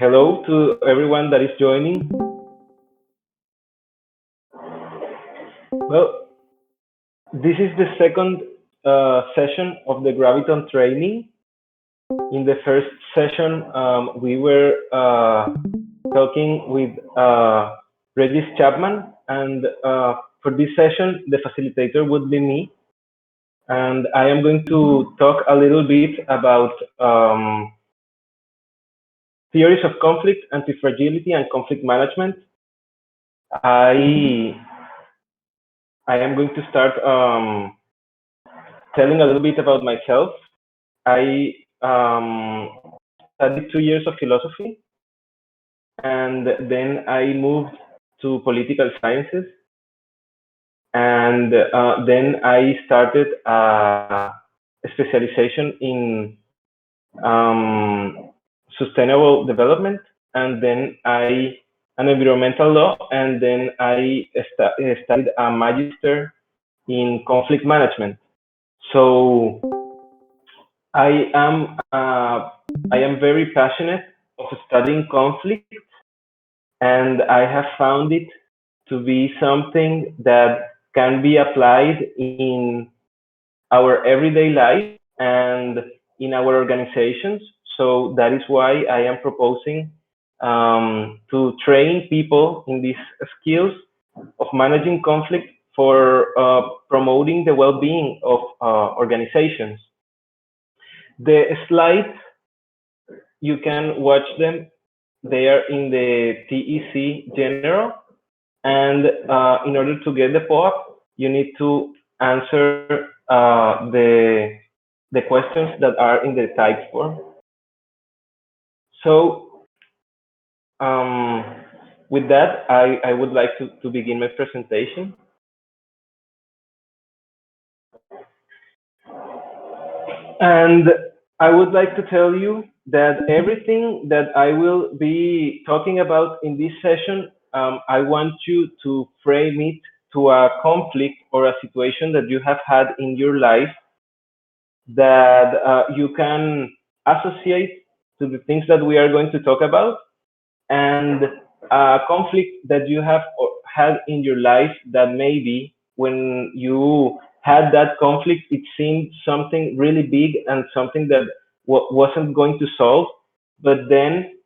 Hello to everyone that is joining. Well, this is the second session of the Graviton training. In the first session, we were talking with Regis Chapman, and for this session, the facilitator would be me. And I am going to talk a little bit about theories of conflict, anti-fragility, and conflict management. I I am going to start telling a little bit about myself. I studied 2 years of philosophy, and then I moved to political sciences, and then I started a specialization in sustainable development, and then I an environmental law, and then I studied a magister in conflict management. So I am uh, I am very passionate of studying conflict, and I have found it to be something that can be applied in our everyday life and in our organizations. So that is why I am proposing to train people in these skills of managing conflict for promoting the well-being of organizations. The slides, you can watch them. They are in the TEC General, and in order to get the POAP, you need to answer the questions that are in the type form. So um, with that, I would like to begin my presentation. And I would like to tell you that everything that I will be talking about in this session, I want you to frame it to a conflict or a situation that you have had in your life that you can associate to the things that we are going to talk about, and a conflict that you have had in your life that maybe when you had that conflict, it seemed something really big and something that wasn't going to solve. But then,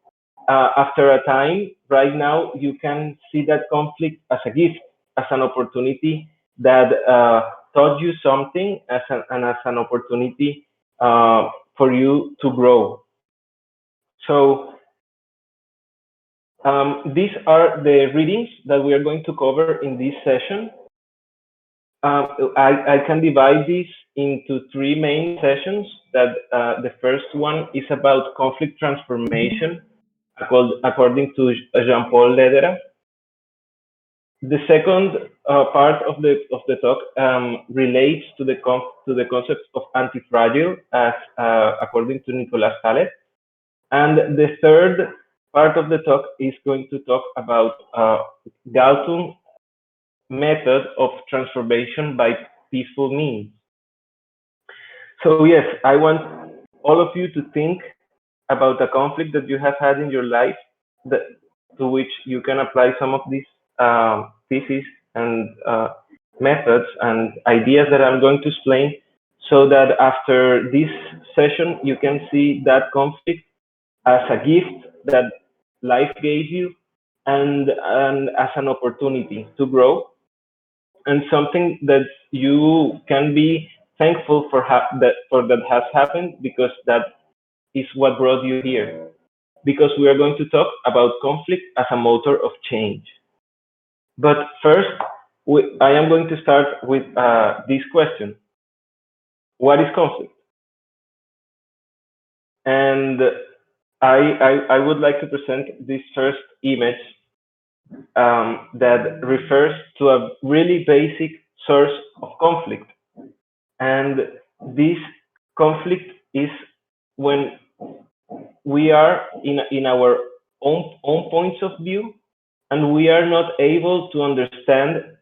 after a time, right now, you can see that conflict as a gift, as an opportunity that taught you something, and as an opportunity for you to grow. So these are the readings that we are going to cover in this session. I can divide this into three main sessions. That the first one is about conflict transformation, according to Jean-Paul Lederer. The second part of the talk relates to the concept of anti-fragile, as according to Nicolas Taleb. And the third part of the talk is going to talk about Galton method of transformation by peaceful means. So yes, I want all of you to think about a conflict that you have had in your life, that, to which you can apply some of these theses and methods and ideas that I'm going to explain, so that after this session you can see that conflict as a gift that life gave you, and as an opportunity to grow, and something that you can be thankful for that has happened, because that is what brought you here. Because we are going to talk about conflict as a motor of change. But first, I am going to start with this question: what is conflict? And I would like to present this first image that refers to a really basic source of conflict. And this conflict is when we are in our own points of view, and we are not able to understand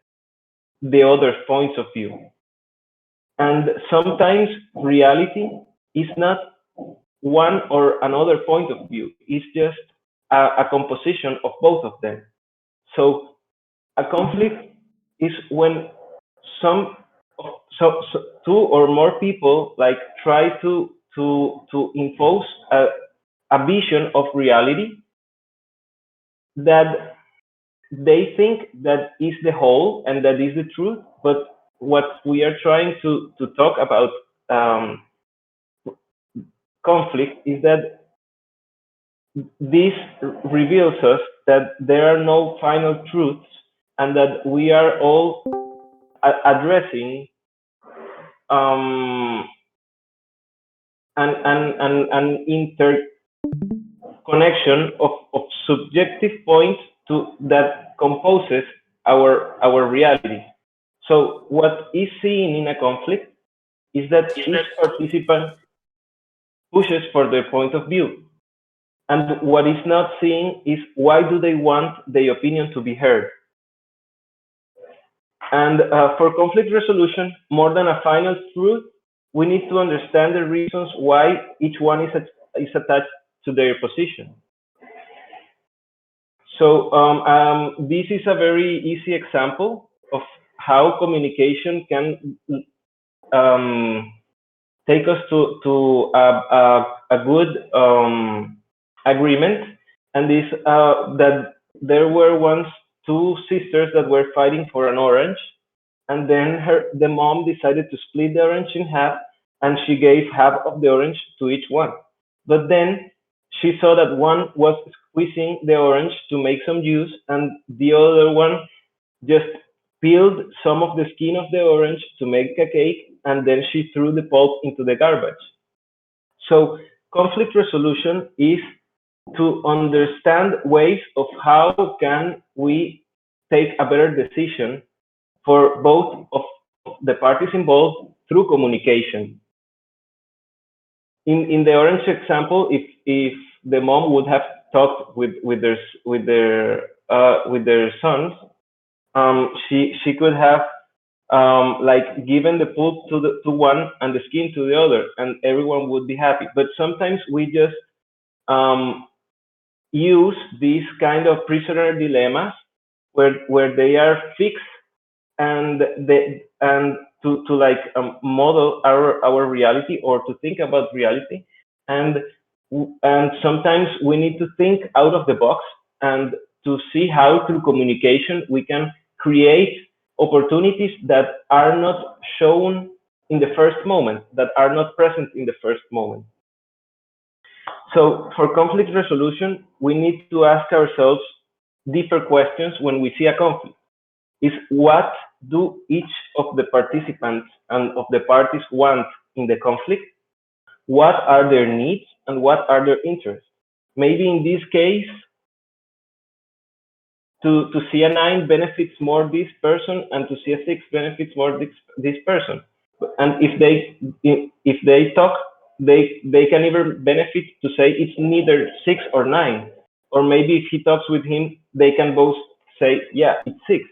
the other points of view. And sometimes reality is not one or another point of view, it's just a composition of both of them. So a conflict is when some two or more people like try to impose a vision of reality that they think that is the whole and that is the truth, but what we are trying to talk about um, conflict is that this reveals us that there are no final truths and that we are all addressing um, an interconnection of subjective points that composes our reality. So what is seen in a conflict is that each participant pushes for their point of view. And what is not seen is why do they want their opinion to be heard. And for conflict resolution, more than a final truth, we need to understand the reasons why each one is attached to their position. So this is a very easy example of how communication can um, take us to a good agreement, and this that there were once two sisters that were fighting for an orange, and then the mom decided to split the orange in half, and she gave half of the orange to each one. But then she saw that one was squeezing the orange to make some juice, and the other one just peeled some of the skin of the orange to make a cake, and then she threw the pulp into the garbage. So conflict resolution is to understand ways of how can we take a better decision for both of the parties involved through communication. In the orange example, if the mom would have talked with their sons, she could have like given the pulp to one and the skin to the other, and everyone would be happy. But sometimes we just um, use these kind of prisoner dilemmas where they are fixed and to like model our reality or to think about reality, and and sometimes we need to think out of the box and to see how through communication we can create opportunities that are not shown in the first moment, that are not present in the first moment. So for conflict resolution, we need to ask ourselves deeper questions when we see a conflict. Is what do each of the participants and of the parties want in the conflict? What are their needs and what are their interests? Maybe in this case, to see a nine benefits more this person and to see a six benefits more this person. And if they talk, they can either benefit to say it's neither six or nine, or maybe if he talks with him, they can both say yeah it's six.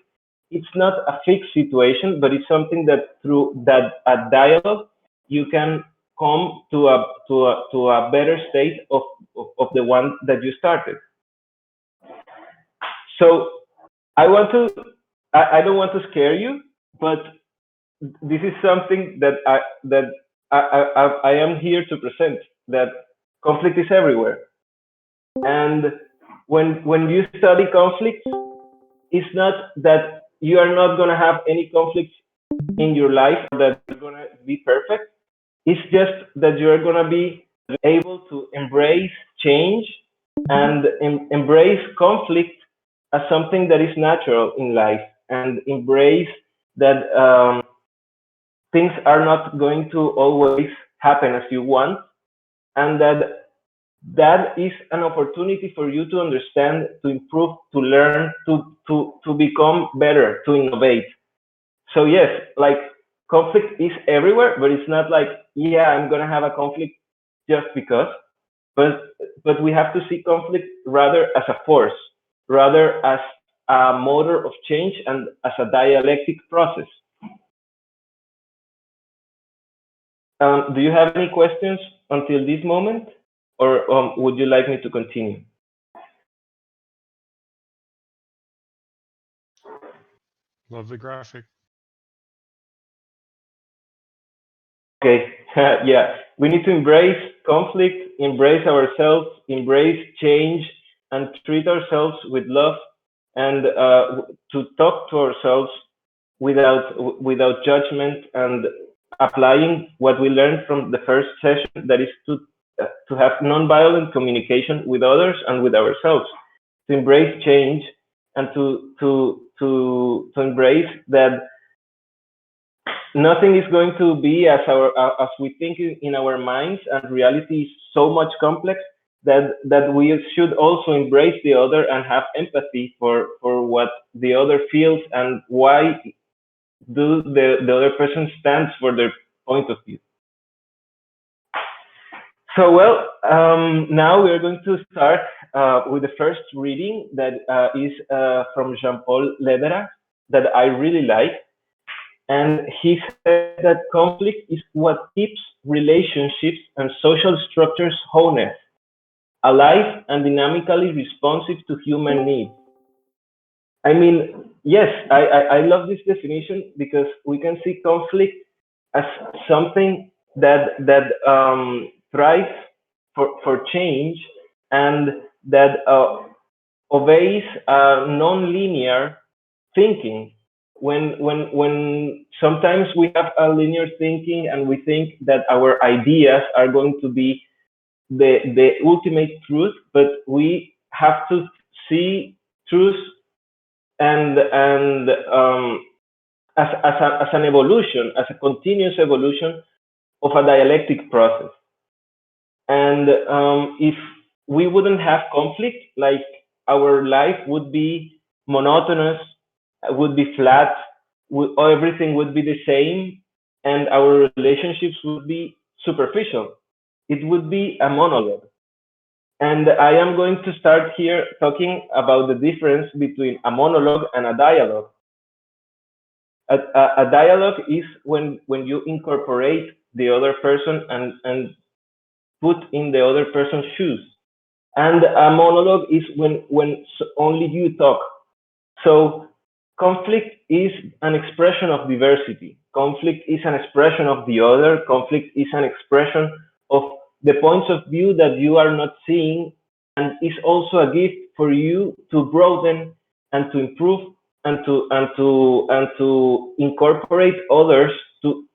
It's not a fixed situation, but it's something that through that a dialogue you can come to a better state of the one that you started. So I want to I don't want to scare you, but this is something that I am here to present, that conflict is everywhere. And when you study conflict, it's not that you are not going to have any conflicts in your life or that you're going to be perfect. It's just that you're going to be able to embrace change and embrace conflict as something that is natural in life, and embrace that things are not going to always happen as you want, and that is an opportunity for you to understand, to improve, to learn, to become better, to innovate. So yes, like conflict is everywhere, but it's not like yeah, I'm gonna have a conflict just because. But we have to see conflict rather as a force, rather as a motor of change and as a dialectic process. Do you have any questions until this moment, or would you like me to continue? Love the graphic. Okay, yeah, we need to embrace conflict, embrace ourselves, embrace change, and treat ourselves with love, and to talk to ourselves without judgment, and applying what we learned from the first session, that is to have nonviolent communication with others and with ourselves, to embrace change, and to embrace that nothing is going to be as we think in our minds, and reality is so much complex that we should also embrace the other and have empathy for what the other feels and why do the other person stands for their point of view. So, well, now we're going to start with the first reading that is from Jean-Paul Ledera, that I really like. And he said that conflict is what keeps relationships and social structures honest, alive, and dynamically responsive to human needs. I mean, yes, I love this definition because we can see conflict as something that thrives for change, and that obeys non-linear thinking. When sometimes we have a linear thinking and we think that our ideas are going to be the ultimate truth, but we have to see truth and as an evolution, as a continuous evolution of a dialectic process. And if we wouldn't have conflict, like, our life would be monotonous, would be flat, everything would be the same, and our relationships would be superficial. It would be a monologue. And I am going to start here talking about the difference between a monologue and a dialogue. A dialogue is when you incorporate the other person and put in the other person's shoes. And a monologue is when only you talk. So conflict is an expression of diversity. Conflict is an expression of the other. Conflict is an expression of the points of view that you are not seeing, and is also a gift for you to broaden and to improve and to incorporate others to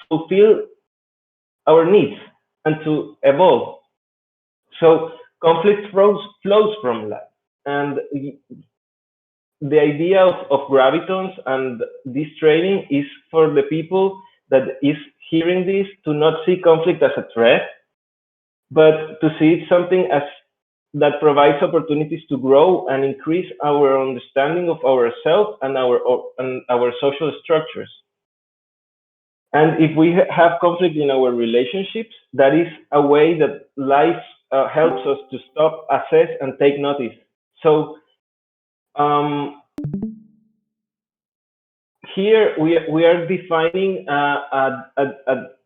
fulfill our needs and to evolve. So conflict flows from life, and the idea of gravitons and this training is for the people that is hearing this to not see conflict as a threat, but to see it something as that provides opportunities to grow and increase our understanding of ourselves and our social structures. And if we have conflict in our relationships, that is a way that life helps us to stop, assess, and take notice. So um, here we are defining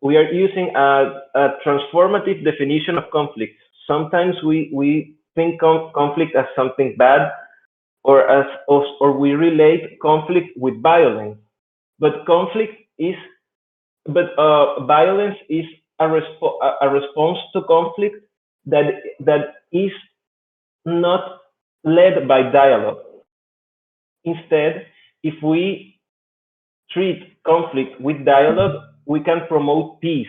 we are using a transformative definition of conflict. Sometimes we think of conflict as something bad, or we relate conflict with violence. But conflict is but violence is a response to conflict that is not led by dialogue. Instead, if we treat conflict with dialogue, we can promote peace.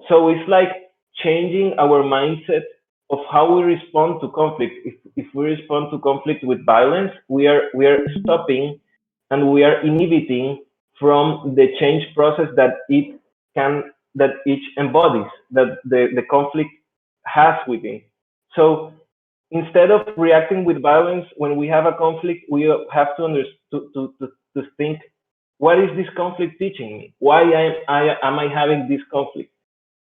So it's like changing our mindset of how we respond to conflict. If we respond to conflict with violence, we are stopping and we are inhibiting from the change process can that each embodies, that the conflict has within. So instead of reacting with violence when we have a conflict, we have to think, what is this conflict teaching me? Why am I having this conflict?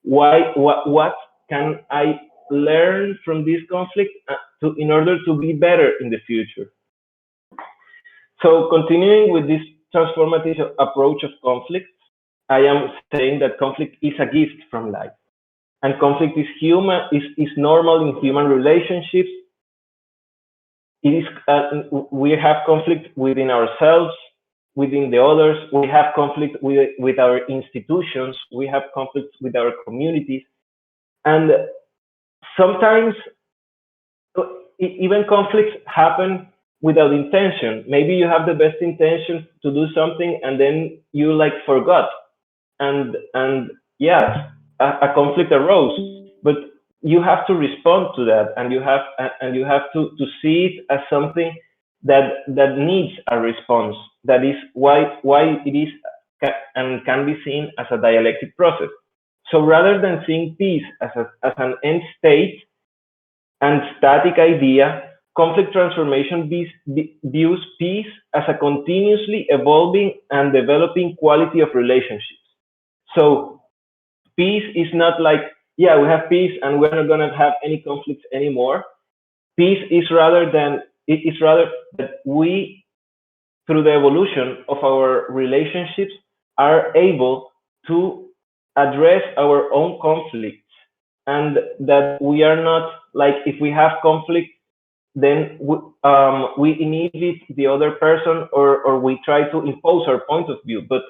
What can I learn from this conflict in order to be better in the future? So continuing with this transformative approach of conflict, I am saying that conflict is a gift from life, and conflict is normal in human relationships. it is we have conflict within ourselves, within the others. We have conflict with our institutions. We have conflicts with our communities, and sometimes even conflicts happen without intention. Maybe you have the best intention to do something, and then you like forgot, and yes, a conflict arose, but you have to respond to that, and you have to see it as something that needs a response. That is why it is and can be seen as a dialectic process. So rather than seeing peace as an end state and static idea, conflict transformation views peace as a continuously evolving and developing quality of relationships. So peace is not like, yeah, we have peace and we're not going to have any conflicts anymore. Peace is rather that we, through the evolution of our relationships, are able to address our own conflicts, and that we are not like, if we have conflict, then we inhibit the other person, or we try to impose our point of view, but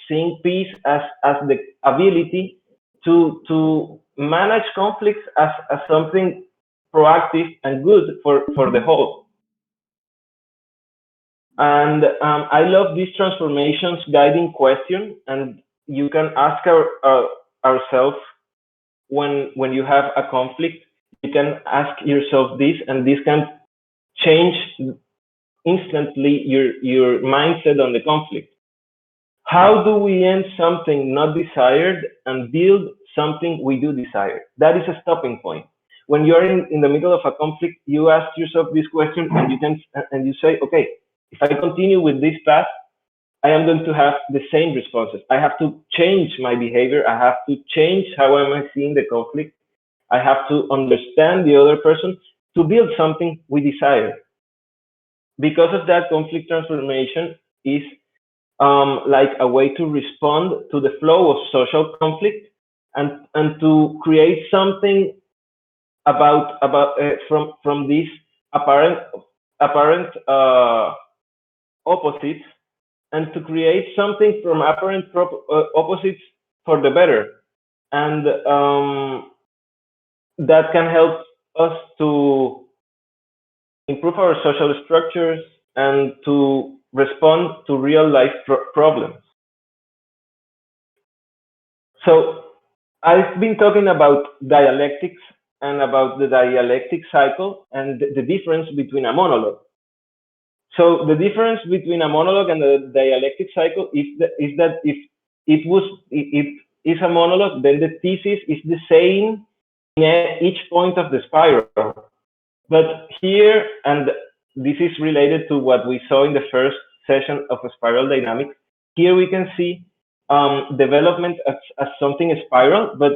seeing peace as the ability to manage conflicts as something proactive and good for the whole. And I love this transformations guiding question, and you can ask ourselves when you have a conflict, you can ask yourself this, and this can change instantly your mindset on the conflict. How do we end something not desired and build something we do desire? That is a stopping point. When you're in the middle of a conflict, you ask yourself this question, and you say, okay, if I continue with this path, I am going to have the same responses. I have to change my behavior. I have to change how am I seeing the conflict. I have to understand the other person to build something we desire. Because of that, conflict transformation is like a way to respond to the flow of social conflict, and to create something about from these apparent opposites, and to create something from apparent opposites for the better, and that can help us to improve our social structures and to respond to real life problems. So I've been talking about dialectics and about the dialectic cycle and the difference between a monologue. So the difference between a monologue and the dialectic cycle is that if it is a monologue, then the thesis is the same in each point of the spiral. But here, and this is related to what we saw in the first session of spiral dynamics, here we can see development as something spiral, but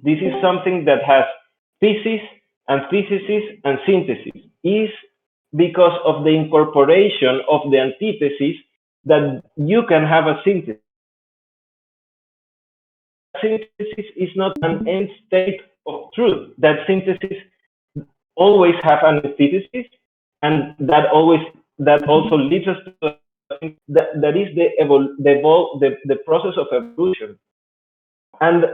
this is something that has thesis, antithesis, and synthesis. Is because of the incorporation of the antithesis that you can have a synthesis. Synthesis is not an end state of truth. That synthesis always have an antithesis, and that also leads us to that is the process of evolution. And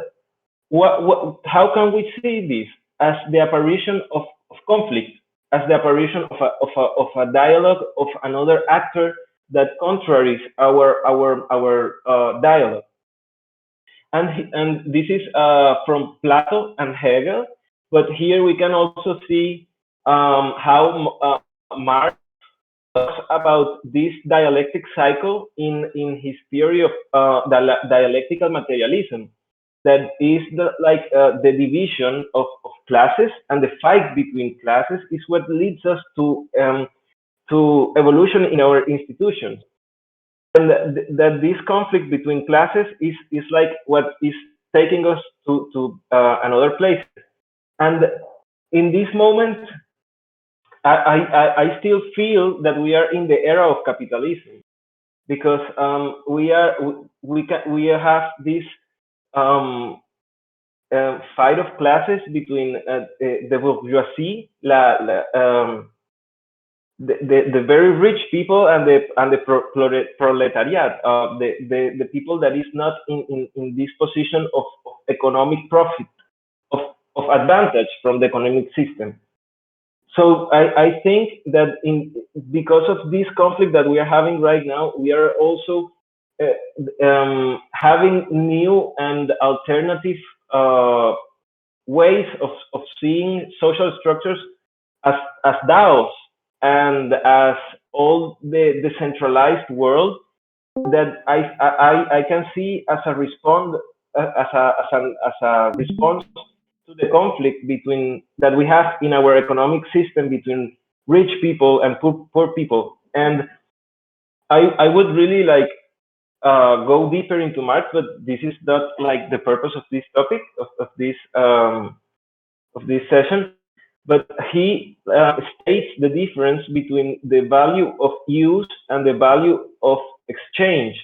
how can we see this as the apparition of conflict, as the apparition of a dialogue of another actor that contraries our dialogue? And this is from Plato and Hegel, but here we can also see how Marx talks about this dialectic cycle in his theory of dialectical materialism. That is the division of classes, and the fight between classes is what leads us to evolution in our institutions, and that this conflict between classes is like what is taking us to another place. And in this moment, I still feel that we are in the era of capitalism, because we have this um, fight of classes between the bourgeoisie, the very rich people and the proletariat, the people that is not in this position of economic profit, of, of advantage from the economic system. So I think that because of this conflict that we are having right now, we are also having new and alternative ways of seeing social structures as DAOs and as all the decentralized world that I can see as a response to the conflict between that we have in our economic system between rich people and poor people. And I would really like go deeper into Marx, but this is not like the purpose of this topic of this session. But he states the difference between the value of use and the value of exchange.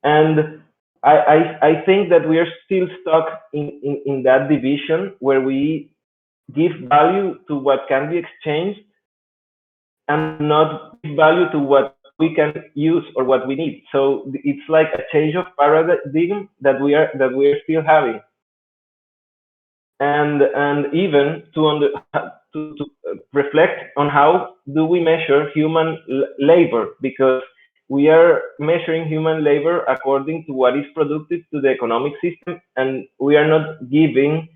And I think that we are still stuck in that division where we give value to what can be exchanged and not give value to what we can use or what we need. So it's like a change of paradigm that we are still having. And even to reflect on how do we measure human labor, because we are measuring human labor according to what is productive to the economic system, and we are not giving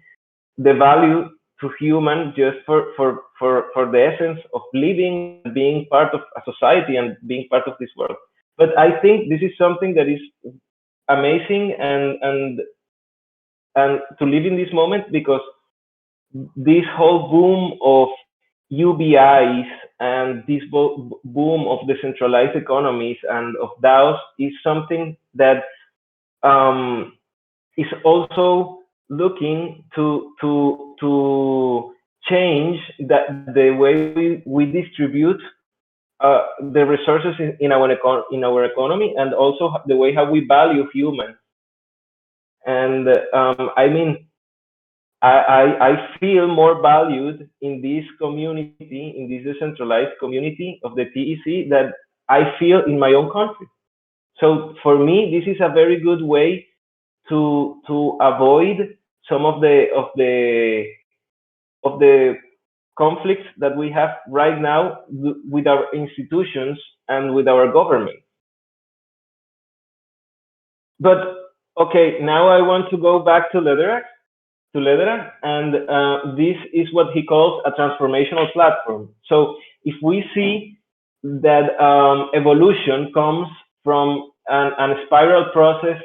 the value to human just for the essence of living, being part of a society and being part of this world. But I think this is something that is amazing and to live in this moment, because this whole boom of UBIs and this boom of decentralized economies and of DAOs is something that um, is also looking to change the way we distribute the resources in our economy, and also the way how we value humans. And I mean, I feel more valued in this community, in this decentralized community of the TEC, that I feel in my own country. So for me, this is a very good way to avoid some of the conflicts that we have right now with our institutions and with our government. But okay, now I want to go back to Ledera, and this is what he calls a transformational platform. So if we see that evolution comes from an spiral process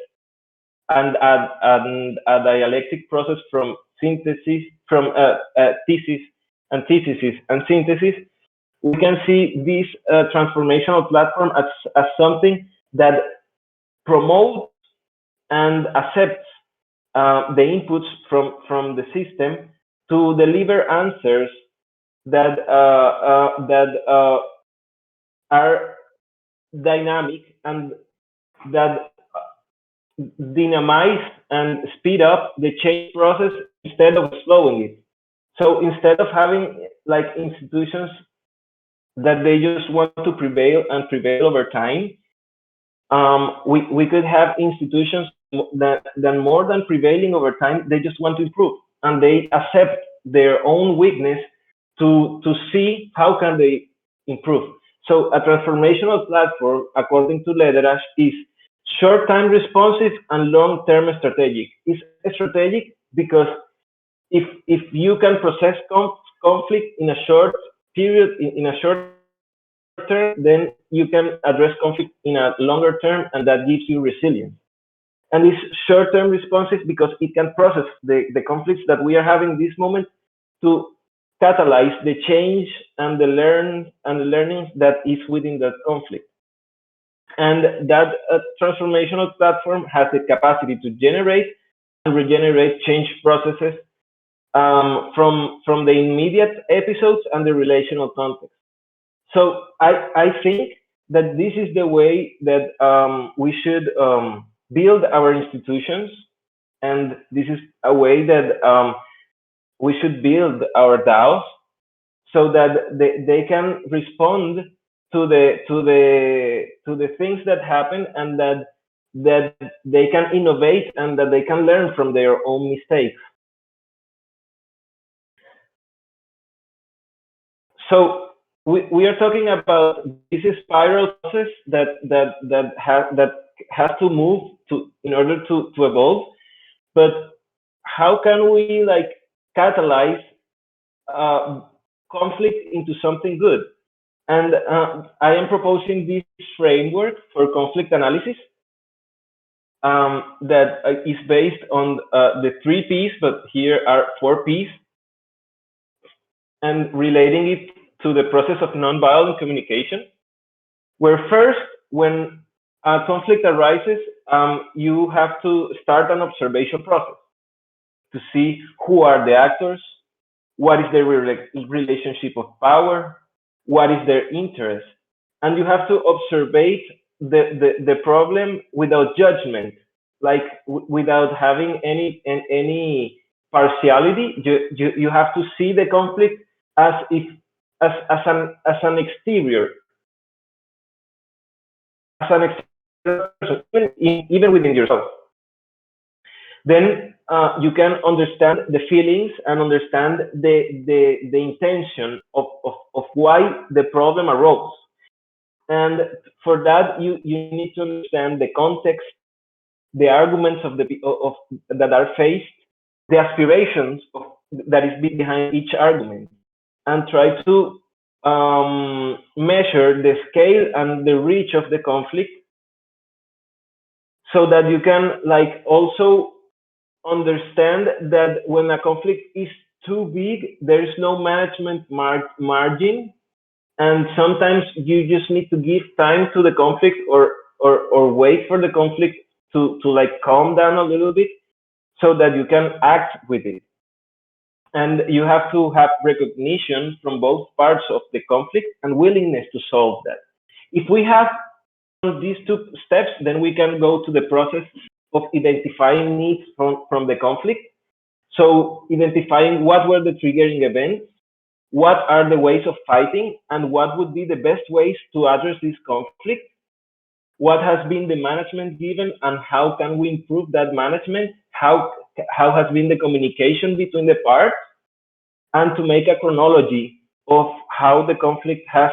and a dialectic process from synthesis, from thesis and thesis and synthesis, we can see this transformational platform as something that promotes and accepts the inputs from the system to deliver answers that are dynamic and that dynamize and speed up the change process instead of slowing it. So instead of having like institutions that they just want to prevail and prevail over time, we could have institutions that more than prevailing over time, they just want to improve, and they accept their own weakness to see how can they improve. So a transformational platform, according to Lederash, is short-term responsive and long-term strategic. It's strategic because if you can process conflict in a short period, in a short term, then you can address conflict in a longer term, and that gives you resilience. And it's short-term responsive because it can process the conflicts that we are having this moment to catalyze the change and the learnings that is within that conflict. And that transformational platform has the capacity to generate and regenerate change processes from the immediate episodes and the relational context. So I think that this is the way that we should build our institutions, and this is a way that we should build our DAOs. so that they can respond to the things that happen, and that they can innovate and that they can learn from their own mistakes. So we are talking about this spiral process that has to move to in order to evolve. But how can we like catalyze uh, conflict into something good? And I am proposing this framework for conflict analysis that is based on the three P's, but here are four P's, and relating it to the process of nonviolent communication, where first, when a conflict arises, you have to start an observation process to see who are the actors, what is their relationship of power, what is their interest, and you have to observe the problem without judgment, like without having any partiality. You have to see the conflict as if as an exterior, as an exterior person, even within yourself. Then you can understand the feelings and understand the intention of why the problem arose. And for that, you need to understand the context, the arguments that are faced, the aspirations that is behind each argument, and try to measure the scale and the reach of the conflict, so that you can like also understand that when a conflict is too big, there is no management margin, and sometimes you just need to give time to the conflict, or wait for the conflict to like calm down a little bit, so that you can act with it. And you have to have recognition from both parts of the conflict and willingness to solve that. If we have these two steps, then we can go to the process of identifying needs from the conflict. So identifying what were the triggering events, what are the ways of fighting, and what would be the best ways to address this conflict, what has been the management given, and how can we improve that management, how has been the communication between the parts, and to make a chronology of how the conflict has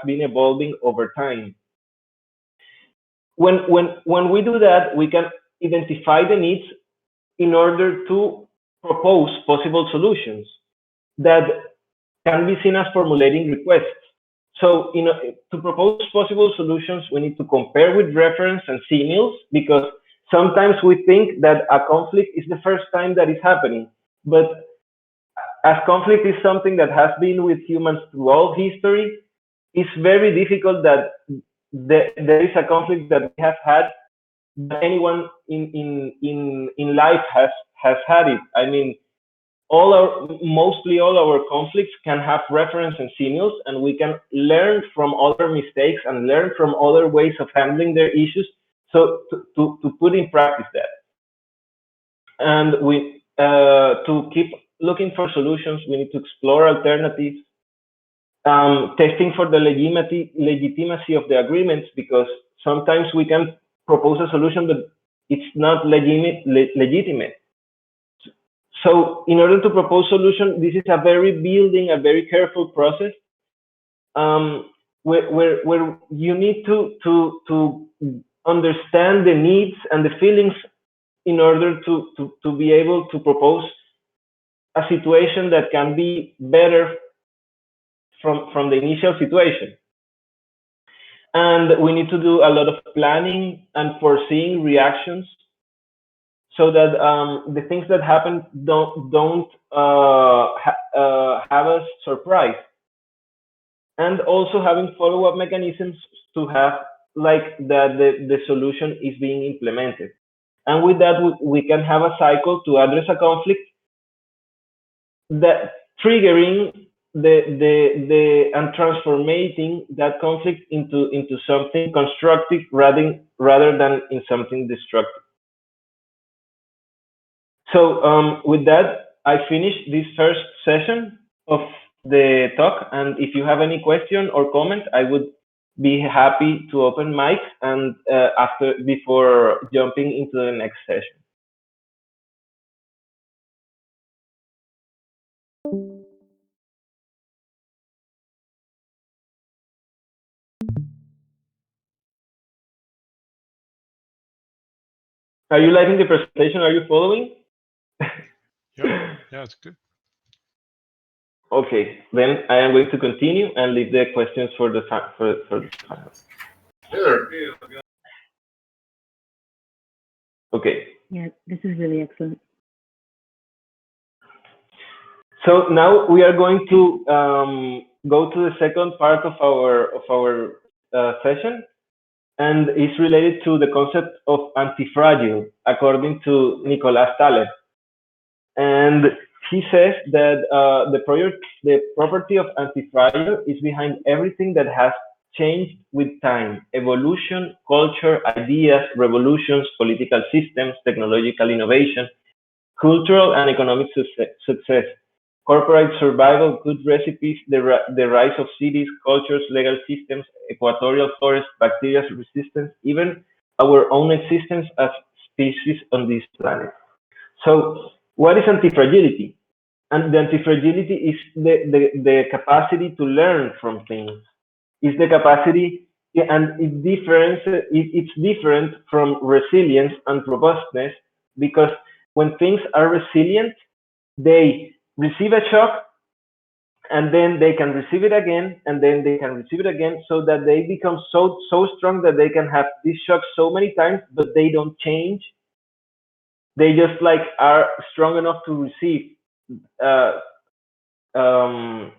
been evolving over time. When we do that, we can identify the needs in order to propose possible solutions that can be seen as formulating requests. So, to propose possible solutions, we need to compare with reference and simils, because sometimes we think that a conflict is the first time that is happening. But as conflict is something that has been with humans throughout history, it's very difficult that there is a conflict that we have had, that anyone in life has had it. I mean, mostly all our conflicts can have reference and simils, and we can learn from other mistakes and learn from other ways of handling their issues. So to put in practice that, and we to keep looking for solutions, we need to explore alternatives, testing for the legitimacy of the agreements, because sometimes we can propose a solution, but it's not legitimate. So in order to propose solution, this is a very careful process, where you need to understand the needs and the feelings in order to be able to propose a situation that can be better from the initial situation. And we need to do a lot of planning and foreseeing reactions, so that the things that happen don't have us surprised, and also having follow-up mechanisms to have like the solution is being implemented. And with that, we can have a cycle to address a conflict, that triggering and transforming that conflict into something constructive, rather than in something destructive. So with that, I finished this first session of the talk. And if you have any question or comment, I would be happy to open mic and before jumping into the next session. Are you liking the presentation? Are you following? Yeah, it's good. Okay, then I am going to continue and leave the questions for the final. Okay. Yeah, this is really excellent. So now we are going to go to the second part of our session, and it's related to the concept of antifragile, according to Nicolas Taleb. And he says that the property of antifragile is behind everything that has changed with time: evolution, culture, ideas, revolutions, political systems, technological innovation, cultural and economic success, corporate survival, good recipes, the rise of cities, cultures, legal systems, equatorial forests, bacteria resistance, even our own existence as species on this planet. So, what is antifragility? And the antifragility is the capacity to learn from things. Is the capacity, and it's different from resilience and robustness, because when things are resilient, they receive a shock, and then they can receive it again, and then they can receive it again, so that they become so strong that they can have this shock so many times, but they don't change. They just like are strong enough to receive uh, um,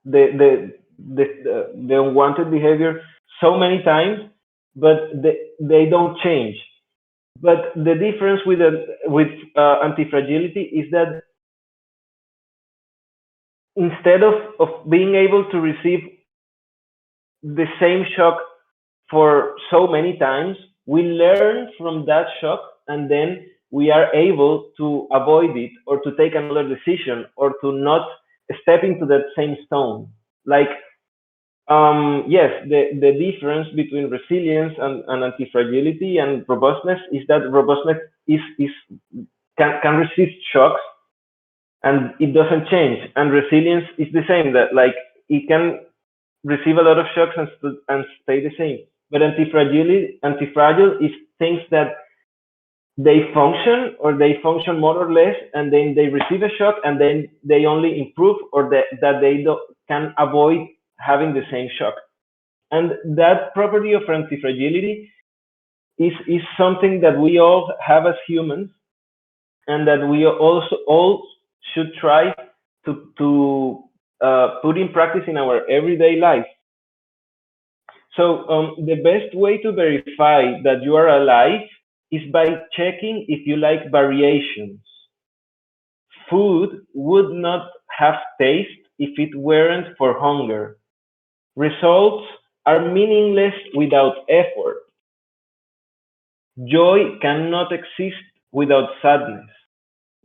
the unwanted behavior so many times, but they don't change. But the difference with antifragility is that instead of being able to receive the same shock for so many times, we learn from that shock, and then we are able to avoid it, or to take another decision, or to not step into that same stone. Like, yes, the difference between resilience and antifragility and robustness is that robustness can resist shocks, and it doesn't change. And resilience is the same, that like it can receive a lot of shocks and stay the same. But antifragile is things that they function, or they function more or less, and then they receive a shock, and then they only improve, or that they can avoid having the same shock. And that property of antifragility is something that we all have as humans, and that we also all should try to put in practice in our everyday life. So the best way to verify that you are alive is by checking if you like variations. Food would not have taste if it weren't for hunger. Results are meaningless without effort. Joy cannot exist without sadness.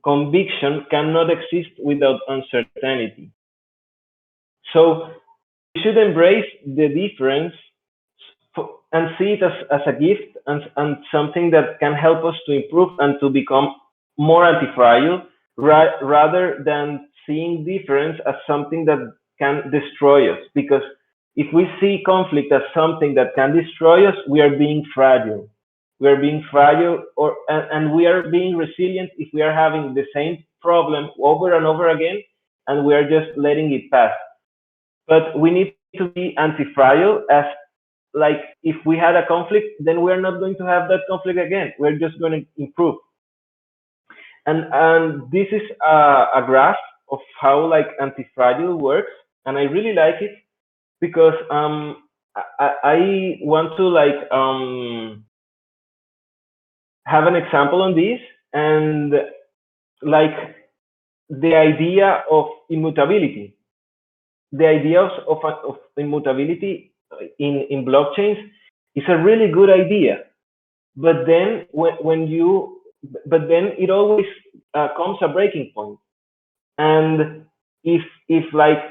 Conviction cannot exist without uncertainty. So we should embrace the difference and see it as a gift, and something that can help us to improve and to become more antifragile, rather than seeing difference as something that can destroy us. Because if we see conflict as something that can destroy us, we are being fragile. We are being fragile, and we are being resilient if we are having the same problem over and over again, and we are just letting it pass. But we need to be anti-fragile, as like if we had a conflict, then we're not going to have that conflict again. We're just going to improve. And this is a graph of how like anti-fragile works, and I really like it, because I want to like have an example on this. And like the idea of immutability, the idea of immutability in blockchains is a really good idea. But then but then it always comes a breaking point. And if like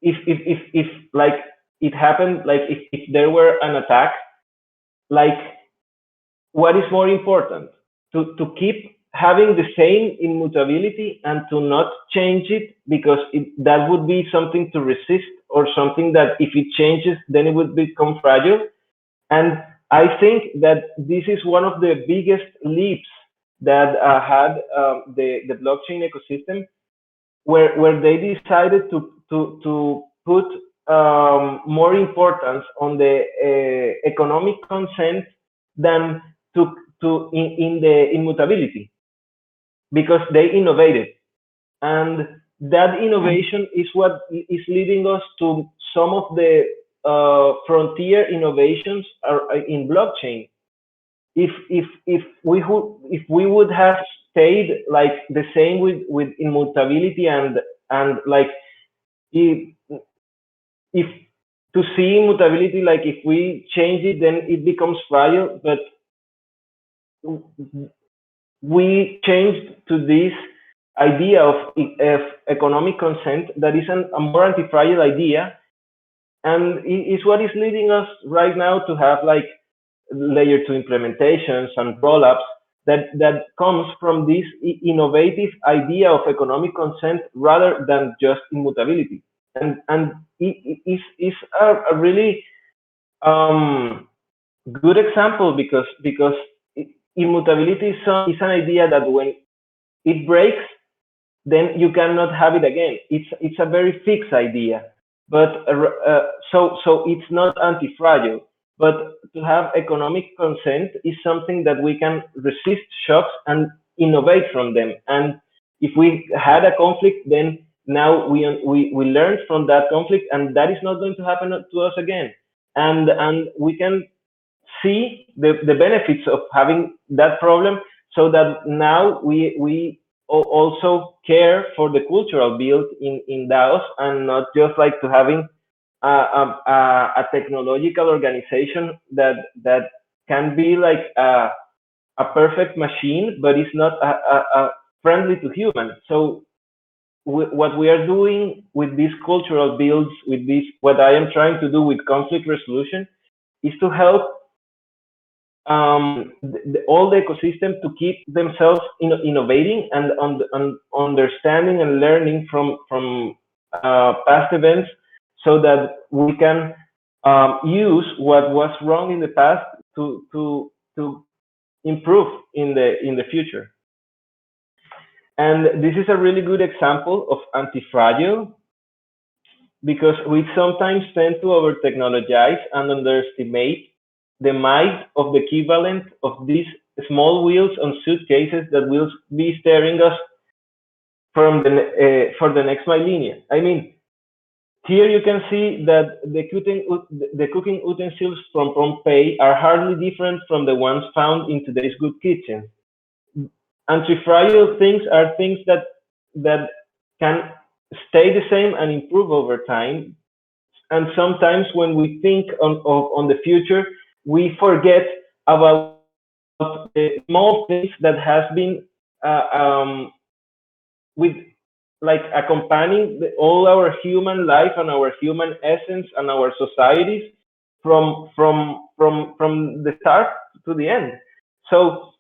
if like it happened, like if there were an attack, like what is more important, to keep having the same immutability and to not change it, because that would be something to resist, or something that if it changes then it would become fragile. And I think that this is one of the biggest leaps that had the blockchain ecosystem, where they decided to put more importance on the economic consent than in the immutability, because they innovated, and that innovation is what is leading us to some of the frontier innovations in blockchain. If we would have stayed like the same with immutability, and like if, if to see immutability, like if we change it then it becomes fragile, but we changed to this idea of economic consent that is a more anti-fragile idea, and is what is leading us right now to have like layer 2 implementations and rollups that comes from this innovative idea of economic consent rather than just immutability. And it is a really good example, because immutability is an idea that when it breaks, then you cannot have it again. It's a very fixed idea, but so it's not anti-fragile. But to have economic consent is something that we can resist shocks and innovate from them. And if we had a conflict, then now we learned from that conflict, and that is not going to happen to us again. And we can see the benefits of having that problem, so that now we also care for the cultural build in DAOs, and not just like to having a technological organization that can be like a perfect machine, but it's not a friendly to humans. So what we are doing with these cultural builds, with this, what I am trying to do with conflict resolution, is to help all the ecosystem to keep themselves innovating and understanding and learning from past events, so that we can use what was wrong in the past to improve in the future. And this is a really good example of anti-fragile, because we sometimes tend to over technologize and underestimate the might of the equivalent of these small wheels on suitcases that will be steering us for the next millennia. I mean, here you can see that the cooking utensils from Pompeii are hardly different from the ones found in today's good kitchens. Anti-fragile things are things that can stay the same and improve over time. And sometimes when we think on the future, we forget about the small things that has been with like accompanying all our human life and our human essence and our societies from the start to the end. So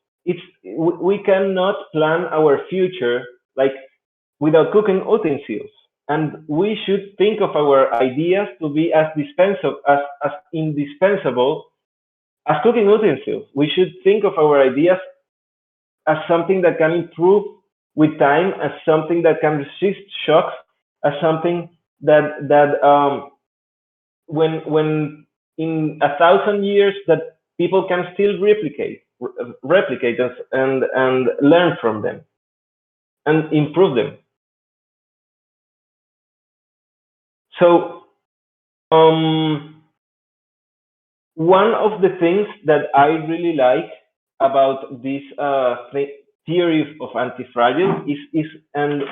we cannot plan our future like without cooking utensils, and we should think of our ideas to be as indispensable as cooking utensils. We should think of our ideas as something that can improve with time, as something that can resist shocks, as something that when in 1,000 years that people can still replicate us and learn from them and improve them. So one of the things that I really like about this theory of anti-fragile is and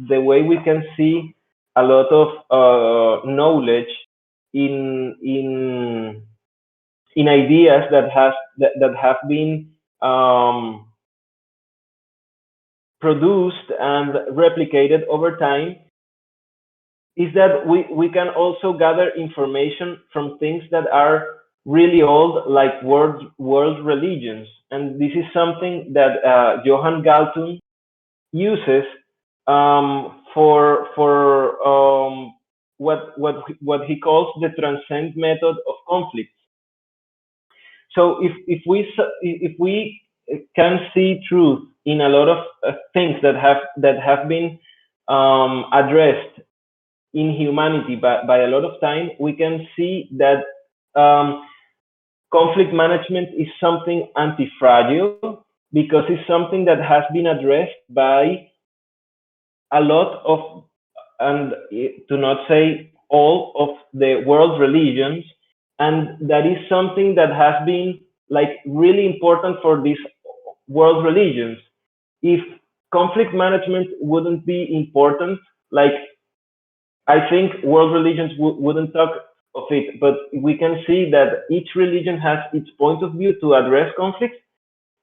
the way we can see a lot of knowledge in ideas that have been produced and replicated over time is that we can also gather information from things that are really old, like world religions. And this is something that Johann Galtung uses for what he calls the transcend method of conflict. So if we can see truth in a lot of things that have been addressed in humanity by a lot of time, we can see that conflict management is something anti-fragile because it's something that has been addressed by a lot of, and to not say all of the world religions, and that is something that has been like really important for these world religions. If conflict management wouldn't be important, like I think world religions wouldn't talk of it, but we can see that each religion has its point of view to address conflicts,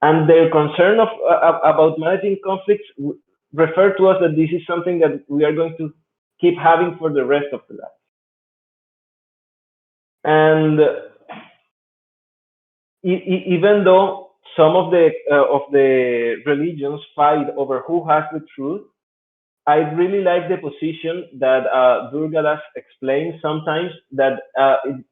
and their concern about managing conflicts refer to us that this is something that we are going to keep having for the rest of the life. And even though some of the religions fight over who has the truth, I really like the position that Durgadas explains sometimes, that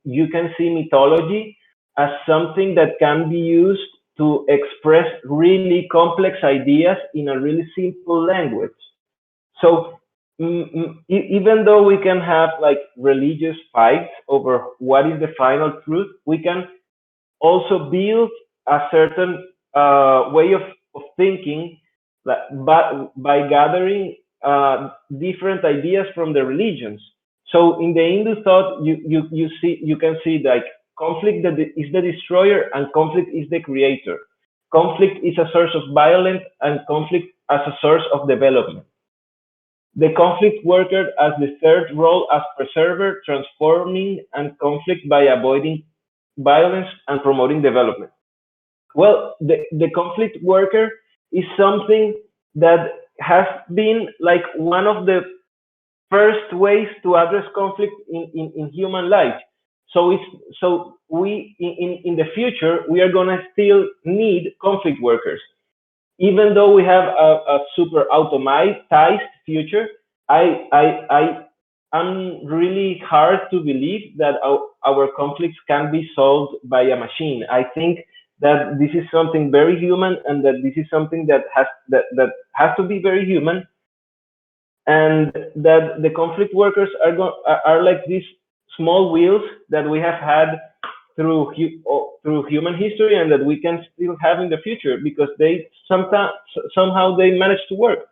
you can see mythology as something that can be used to express really complex ideas in a really simple language. So even though we can have like religious fights over what is the final truth, we can also build a certain way of thinking by gathering different ideas from the religions. So in the Hindu thought, you can see like conflict that is the destroyer and conflict is the creator. Conflict is a source of violence and conflict as a source of development. The conflict worker as the third role as preserver, transforming and conflict by avoiding violence and promoting development. Well, the conflict worker is something that has been like one of the first ways to address conflict in human life. So we in the future we are gonna still need conflict workers, even though we have a super automatized future. I'm really hard to believe that our conflicts can be solved by a machine. I think that this is something very human, and that this is something that has to be very human, and that the conflict workers are like these small wheels that we have had through human history, and that we can still have in the future because they somehow they manage to work.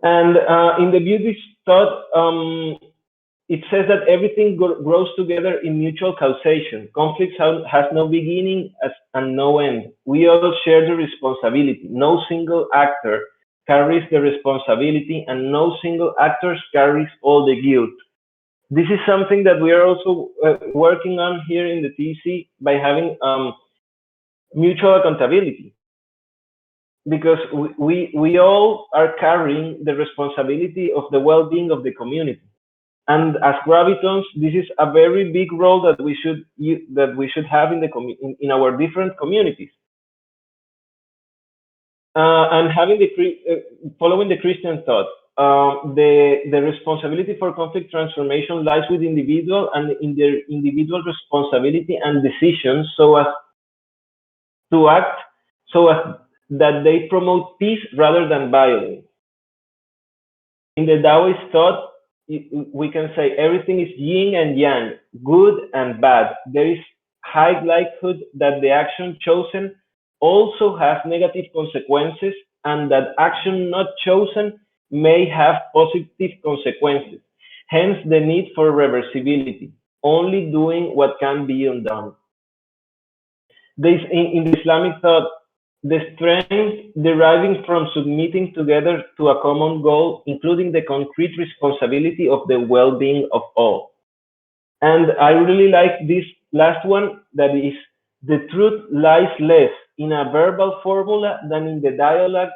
And in the Buddhist thought, it says that everything grows together in mutual causation. Conflicts has no beginning and no end. We all share the responsibility. No single actor carries the responsibility, and no single actor carries all the guilt. This is something that we are also working on here in the TC by having mutual accountability, because we all are carrying the responsibility of the well-being of the community. And as gravitons, this is a very big role that we should have in our different communities. And having following the Christian thought, the responsibility for conflict transformation lies with individual and in their individual responsibility and decisions, so as to act so as that they promote peace rather than violence. In the Taoist thought, we can say everything is yin and yang, good and bad. There is high likelihood that the action chosen also has negative consequences, and that action not chosen may have positive consequences. Hence the need for reversibility, only doing what can be undone. In the Islamic thought, the strength deriving from submitting together to a common goal, including the concrete responsibility of the well-being of all. And I really like this last one, that is, the truth lies less in a verbal formula than in the dialogue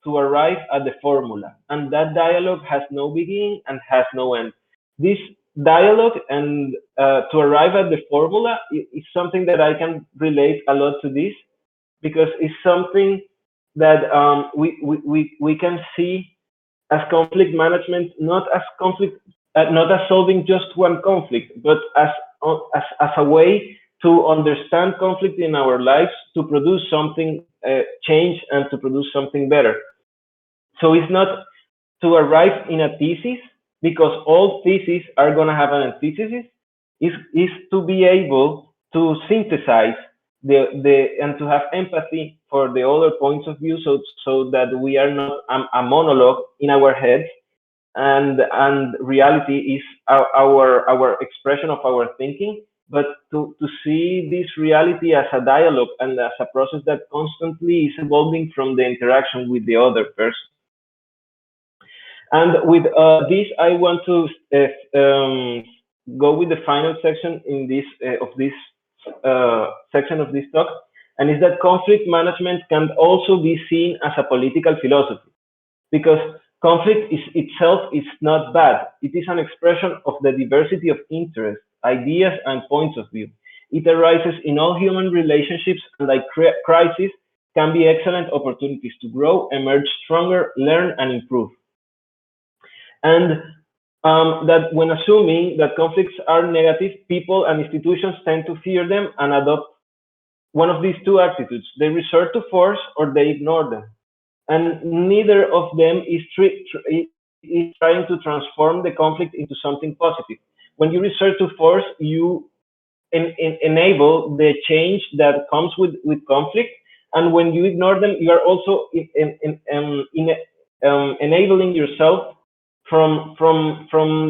to arrive at the formula. And that dialogue has no beginning and has no end. This dialogue and to arrive at the formula is something that I can relate a lot to this, because it's something that we can see as conflict management, not as conflict, not as solving just one conflict, but as a way to understand conflict in our lives, to produce something change and to produce something better. So it's not to arrive in a thesis, because all theses are going to have an antithesis. Is to be able to synthesize the and to have empathy for the other points of view, so that we are not a monologue in our heads, and reality is our expression of our thinking, but to see this reality as a dialogue and as a process that constantly is evolving from the interaction with the other person. And with this, I want to go with the final section in this of this section of this talk, and is that conflict management can also be seen as a political philosophy, because conflict is itself is not bad. It is an expression of the diversity of interests, ideas, and points of view. It arises in all human relationships, and like crises, can be excellent opportunities to grow, emerge stronger, learn, and improve. And that when assuming that conflicts are negative, people and institutions tend to fear them and adopt one of these two attitudes. They resort to force or they ignore them. And neither of them is trying to transform the conflict into something positive. When you resort to force, you enable the change that comes with conflict. And when you ignore them, you are also enabling yourself from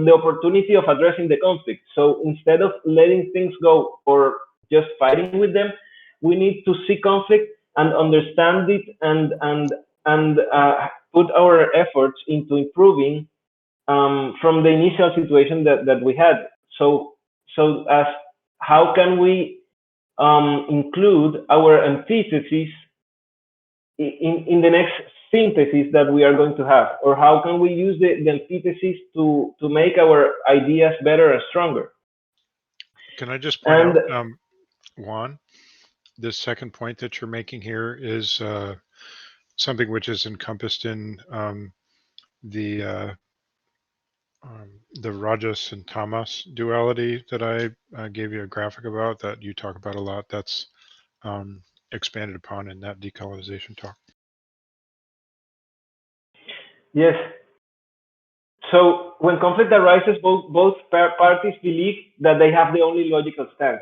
the opportunity of addressing the conflict. So instead of letting things go or just fighting with them, we need to see conflict and understand it, and put our efforts into improving from the initial situation that we had. So as how can we include our antithesis in the next synthesis that we are going to have, or how can we use the antithesis to make our ideas better and stronger? Can I just point out, Juan, this second point that you're making here is something which is encompassed in the Rajas and Tamas duality that I gave you a graphic about, that you talk about a lot. That's expanded upon in that decolonization talk. Yes. So when conflict arises, both parties believe that they have the only logical stance.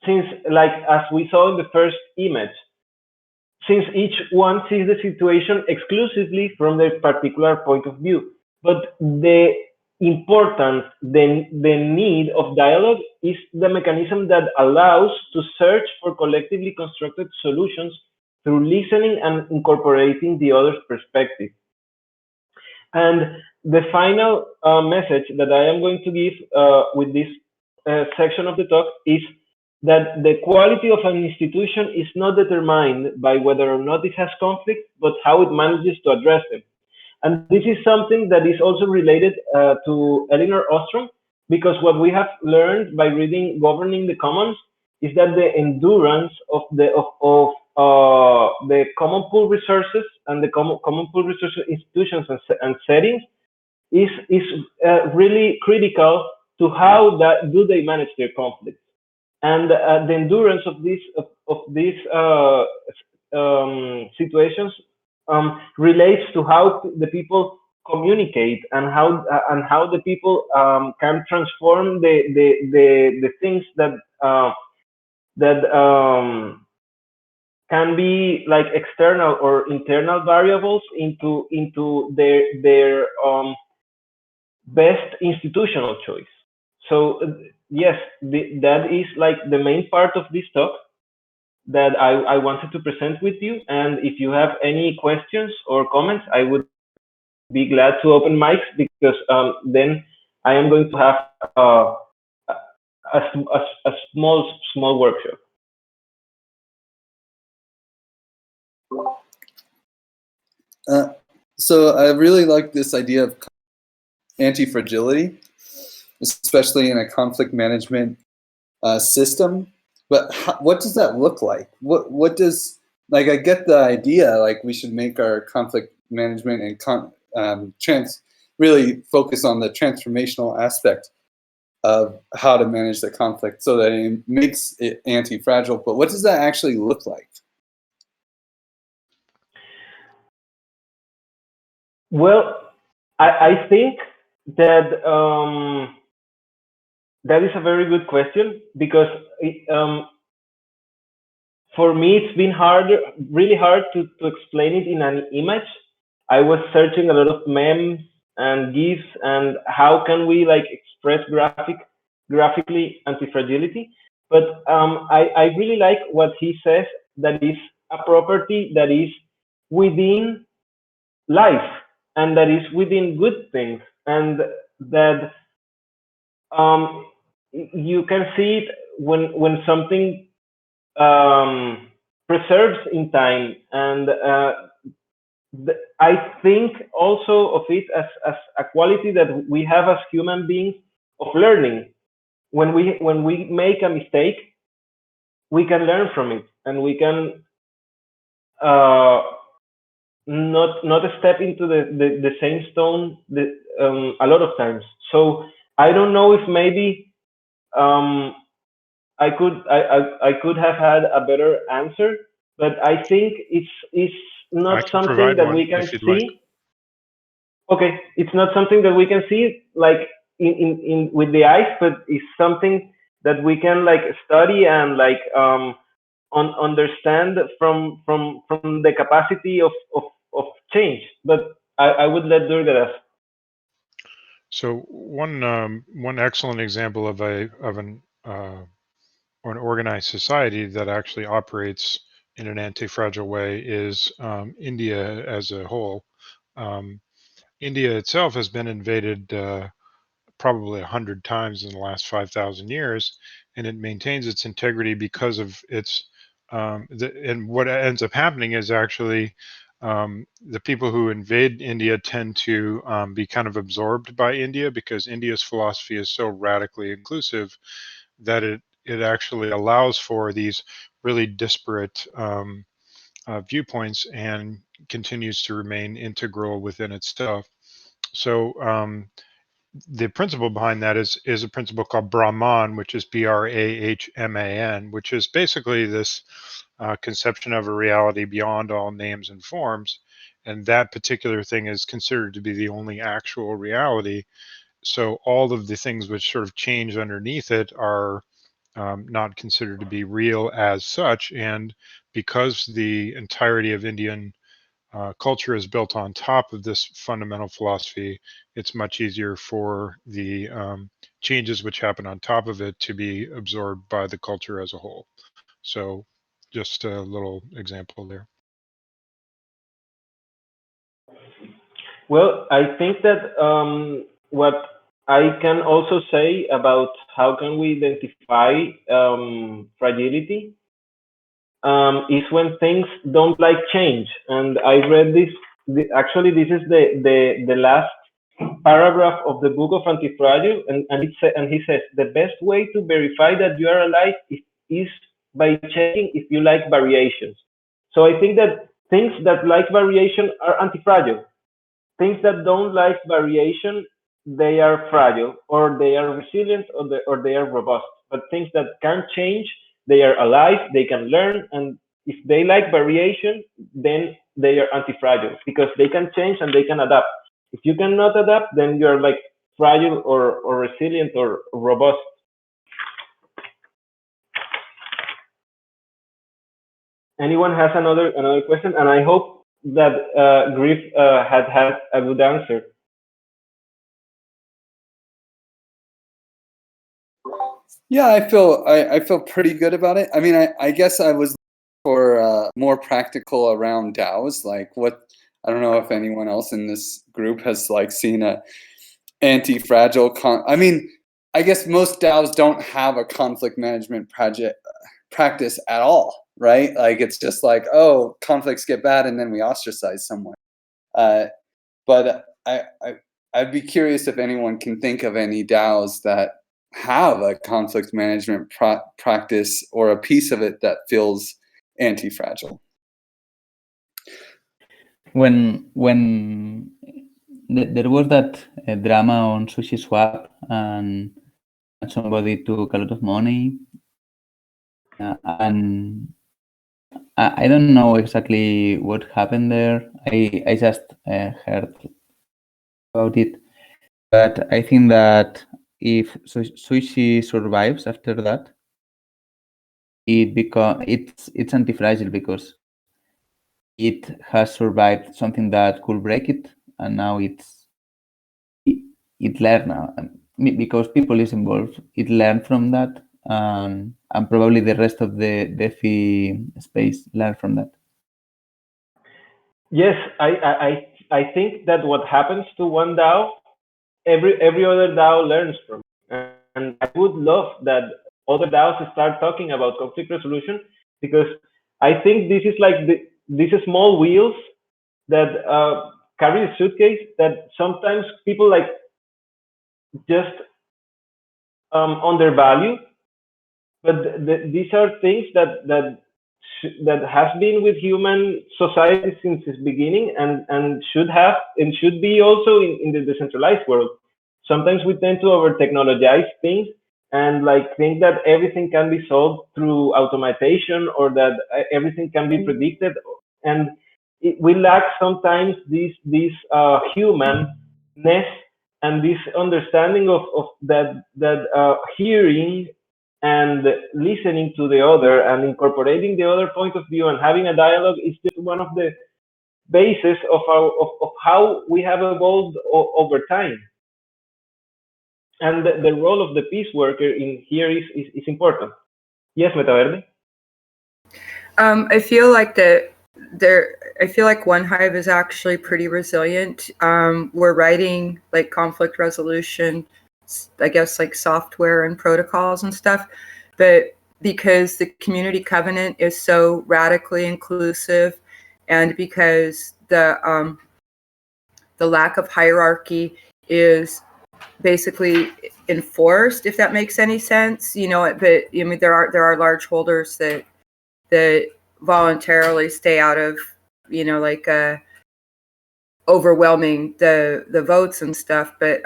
Since, like as we saw in the first image, since each one sees the situation exclusively from their particular point of view. But the importance, the need of dialogue is the mechanism that allows to search for collectively constructed solutions through listening and incorporating the other's perspective. And the final message that I am going to give with this section of the talk is that the quality of an institution is not determined by whether or not it has conflict, but how it manages to address them. And this is something that is also related to Elinor Ostrom, because what we have learned by reading Governing the Commons is that the endurance of the common pool resources and the common pool resource institutions and settings is really critical to how do they manage their conflicts. And the endurance of these situations relates to how the people communicate, and how the people can transform the things that can be like external or internal variables into their best institutional choice. So yes, that is like the main part of this talk that I wanted to present with you. And if you have any questions or comments, I would be glad to open mics, because then I am going to have a small workshop. So I really like this idea of anti-fragility, especially in a conflict management system. But what does that look like? What does, like, I get the idea, like we should make our conflict management and really focus on the transformational aspect of how to manage the conflict so that it makes it anti-fragile. But what does that actually look like? Well, I think that that is a very good question, because for me it's been really hard to explain it in an image. I was searching a lot of memes and GIFs and how can we like express graphically anti-fragility. But I really like what he says, that is a property that is within life and that is within good things, and that you can see it when something preserves in time. And I think also of it as a quality that we have as human beings of learning. When we make a mistake, we can learn from it, and we can uh, not step into the same stone a lot of times. So I don't know if maybe um, I could have had a better answer, but I think it's I not can something provide that we one can if you'd like. see. Okay, it's not something that we can see like in with the eyes, but it's something that we can like study and like understand from the capacity of change. But I would let Durga. So one excellent example of an or an organized society that actually operates in an anti-fragile way is India as a whole. Um, India itself has been invaded probably 100 times in the last 5,000 years, and it maintains its integrity because of its. And what ends up happening is actually the people who invade India tend to be kind of absorbed by India, because India's philosophy is so radically inclusive that it actually allows for these really disparate viewpoints and continues to remain integral within itself. So the principle behind that is a principle called Brahman, which is Brahman, which is basically this conception of a reality beyond all names and forms. And that particular thing is considered to be the only actual reality. So all of the things which sort of change underneath it are not considered to be real as such. And because the entirety of Indian culture is built on top of this fundamental philosophy, it's much easier for the changes which happen on top of it to be absorbed by the culture as a whole. So, just a little example there. Well, I think that what I can also say about how can we identify fragility is when things don't like change. And I read this. Actually, this is the last paragraph of the book of Antifragile, and he says the best way to verify that you are alive is by checking if you like variations. So I think that things that like variation are antifragile. Things that don't like variation, they are fragile, or they are resilient, or they are robust. But things that can change, they are alive, they can learn, and if they like variation, then they are anti-fragile because they can change and they can adapt. If you cannot adapt, then you are like fragile or resilient or robust. Anyone has another question? And I hope that Griff had a good answer. Yeah, I feel pretty good about it. I mean, I guess I was for more practical around DAOs. Like, what, I don't know if anyone else in this group has like seen a anti-fragile I mean, I guess most DAOs don't have a conflict management practice at all, right? Like, it's just like, oh, conflicts get bad and then we ostracize someone. But I'd be curious if anyone can think of any DAOs that have a conflict management practice or a piece of it that feels anti-fragile. When there was that drama on SushiSwap and somebody took a lot of money, and I don't know exactly what happened there. I just heard about it, but I think that if Sushi survives after that, it's anti-fragile because it has survived something that could break it, and now it learned now because people is involved. It learned from that, and probably the rest of the DeFi space learned from that. Yes, I think that what happens to one DAO, every other DAO learns from, and I would love that other DAOs start talking about conflict resolution, because I think this is like these small wheels that carry a suitcase that sometimes people like just undervalue, but these are things that has been with human society since its beginning, and should be also in the decentralized world. Sometimes we tend to over technologize things and like think that everything can be solved through automation, or that everything can be predicted, and we lack sometimes this humanness and this understanding of that hearing and listening to the other and incorporating the other point of view and having a dialogue is just one of the basis of how we have evolved over time. And the role of the peace worker in here is important. Yes, Metaverde? I feel like I feel like OneHive is actually pretty resilient. We're writing like conflict resolution, I guess, like software and protocols and stuff, but because the community covenant is so radically inclusive, and because the lack of hierarchy is basically enforced, if that makes any sense, you know. But I mean, there are large holders that voluntarily stay out of, you know, like overwhelming the votes and stuff. But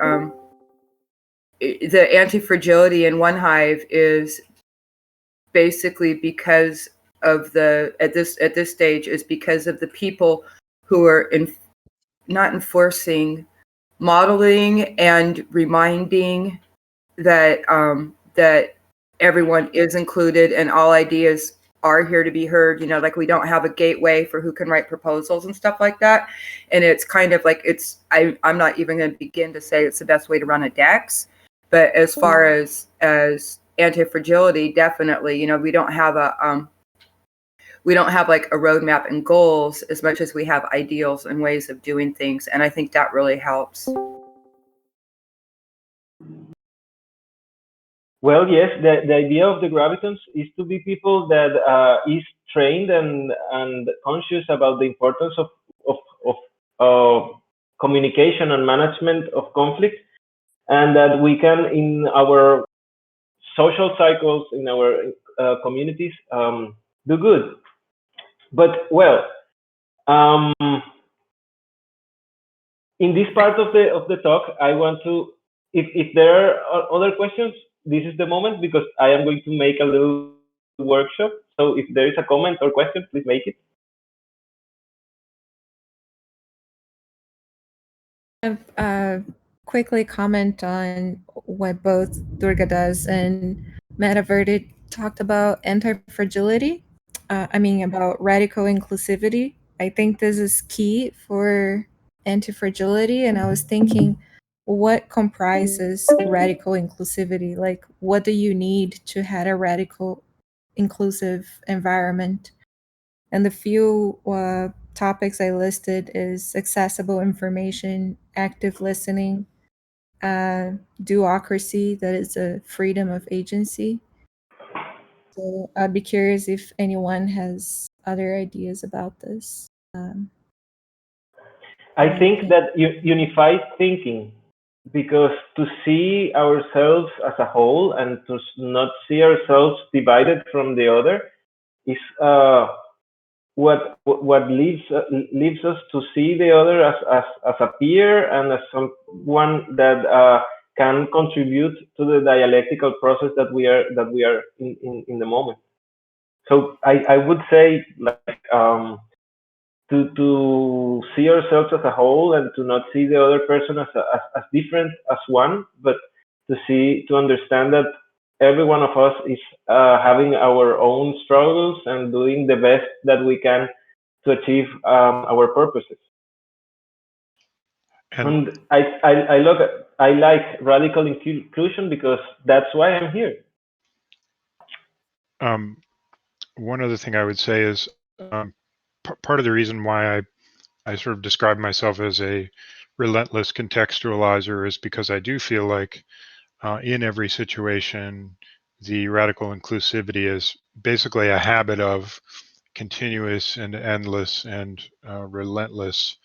the anti-fragility in OneHive is basically because of at this stage is because of the people who are not enforcing, modeling and reminding that that everyone is included and all ideas are here to be heard. You know, like we don't have a gateway for who can write proposals and stuff like that. And it's kind of like I'm not even going to begin to say it's the best way to run a DEX. But as far as anti-fragility, definitely, you know, we don't have like a roadmap and goals as much as we have ideals and ways of doing things. And I think that really helps. Well, yes, the idea of the Gravitons is to be people that is trained and conscious about the importance of communication and management of conflict, and that we can, in our social cycles, in our communities, do good. But well, in this part of the talk, I want to, if there are other questions, this is the moment, because I am going to make a little workshop. So if there is a comment or question, please make it. Quickly comment on what both Durgadas and Metaverde talked about anti-fragility. I mean, about radical inclusivity. I think this is key for anti-fragility. And I was thinking, what comprises radical inclusivity? Like, what do you need to have a radical inclusive environment? And the few topics I listed is accessible information, active listening, duocracy, that is a freedom of agency. So I'd be curious if anyone has other ideas about this. I think that unified thinking, because to see ourselves as a whole and to not see ourselves divided from the other is what leads us to see the other as a peer and as someone that can contribute to the dialectical process that we are in the moment. So I would say, like, to see ourselves as a whole and to not see the other person as different as one, but to understand that every one of us is having our own struggles and doing the best that we can to achieve our purposes. And I like radical inclusion because that's why I'm here. One other thing I would say is part of the reason why I sort of describe myself as a relentless contextualizer is because I do feel like in every situation, the radical inclusivity is basically a habit of continuous and endless and relentless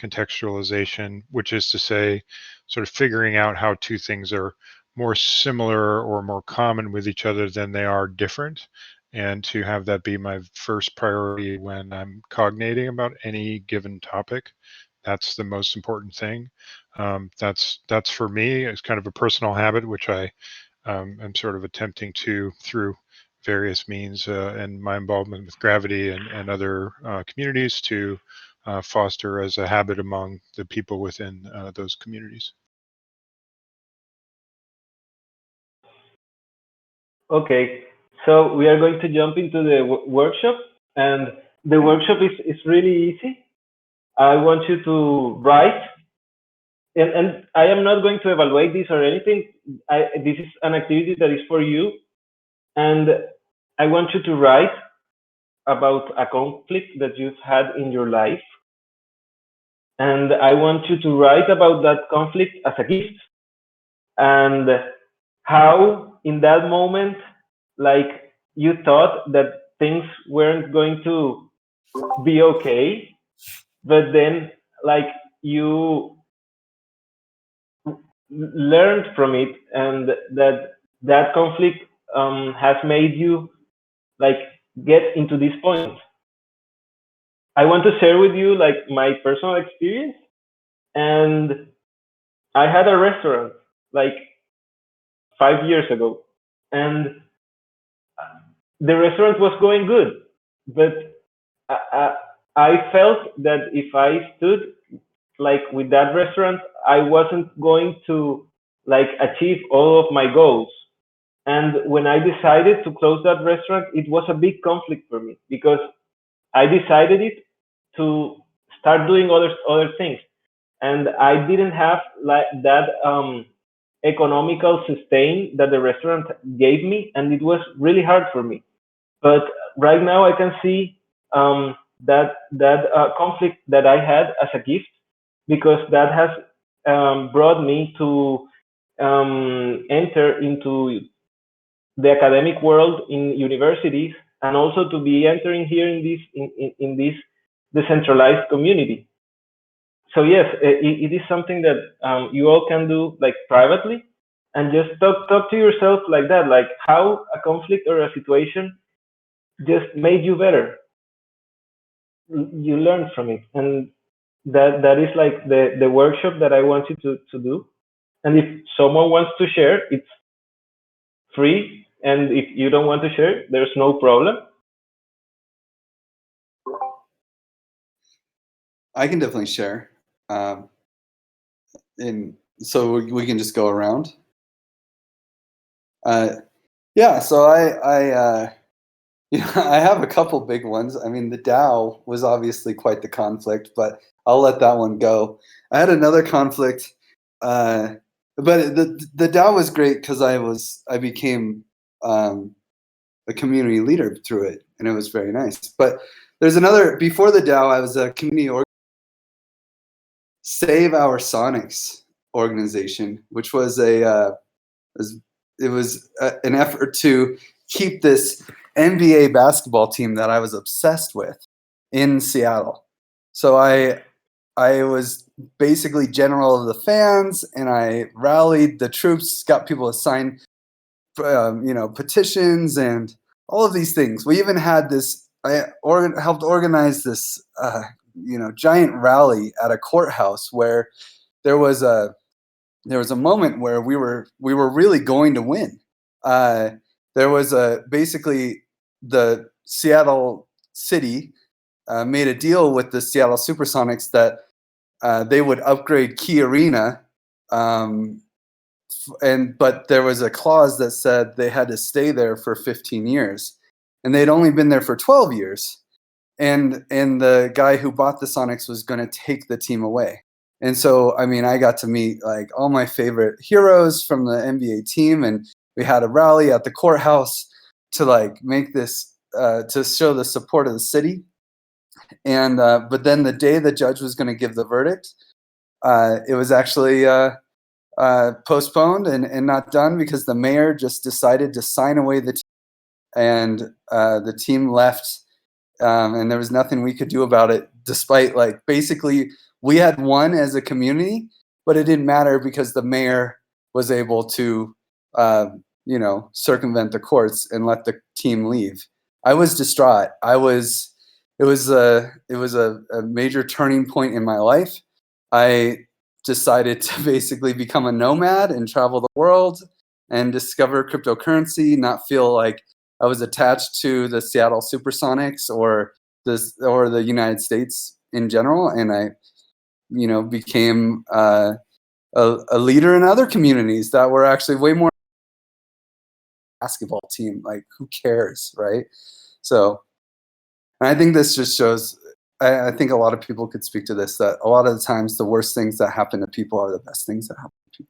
contextualization, which is to say, sort of figuring out how two things are more similar or more common with each other than they are different, and to have that be my first priority when I'm cognating about any given topic. That's the most important thing. That's for me. It's kind of a personal habit, which I am sort of attempting to, through various means and my involvement with Gravity and other communities, to foster as a habit among the people within those communities. Okay, so we are going to jump into the workshop, and the workshop is really easy. I want you to write, and I am not going to evaluate this or anything. This is an activity that is for you, and I want you to write about a conflict that you've had in your life, and I want you to write about that conflict as a gift, and how in that moment, like, you thought that things weren't going to be okay, but then, like, you learned from it, and that conflict has made you, like, get into this point. I want to share with you, like, my personal experience. And I had a restaurant like 5 years ago, and the restaurant was going good, but I felt that if I stood, like, with that restaurant, I wasn't going to, like, achieve all of my goals. And when I decided to close that restaurant, it was a big conflict for me, because I decided it to start doing other things, and I didn't have, like, that economical sustain that the restaurant gave me, and it was really hard for me. But right now, I can see that conflict that I had as a gift, because that has brought me to enter into the academic world in universities, and also to be entering here in this decentralized community. So yes, it is something that you all can do, like, privately, and just talk to yourself like that, like how a conflict or a situation just made you better. You learn from it, and that is, like, the workshop that I want you to do. And if someone wants to share, it's free, and if you don't want to share, there's no problem. I can definitely share. And so we can just go around. Yeah, so I I have a couple big ones. I mean, the DAO was obviously quite the conflict, but I'll let that one go. I had another conflict, but the DAO was great because I became a community leader through it, and it was very nice. But there's another, before the DAO, I was a community Save Our Sonics organization, which was an effort to keep this NBA basketball team that I was obsessed with in Seattle. So I I was basically general of the fans, and I rallied the troops, got people to sign, petitions and all of these things. We even had this. I helped organize this, giant rally at a courthouse where there was a moment where we were really going to win. There was basically the Seattle city made a deal with the Seattle Supersonics that they would upgrade Key Arena, but there was a clause that said they had to stay there for 15 years, and they'd only been there for 12 years, and the guy who bought the Sonics was going to take the team away. And so, I mean, I got to meet like all my favorite heroes from the NBA team, and we had a rally at the courthouse to like make this to show the support of the city. And but then the day the judge was going to give the verdict, it was actually postponed and not done because the mayor just decided to sign away the team, and the team left, and there was nothing we could do about it, despite like basically we had won as a community, but it didn't matter because the mayor was able to circumvent the courts and let the team leave. I was distraught. It was a major turning point in my life. I decided to basically become a nomad and travel the world and discover cryptocurrency, not feel like I was attached to the Seattle Supersonics or the United States in general. And I, became a leader in other communities that were actually way more basketball team. Like, who cares, right? So, and I think this just shows, I think a lot of people could speak to this, that a lot of the times the worst things that happen to people are the best things that happen to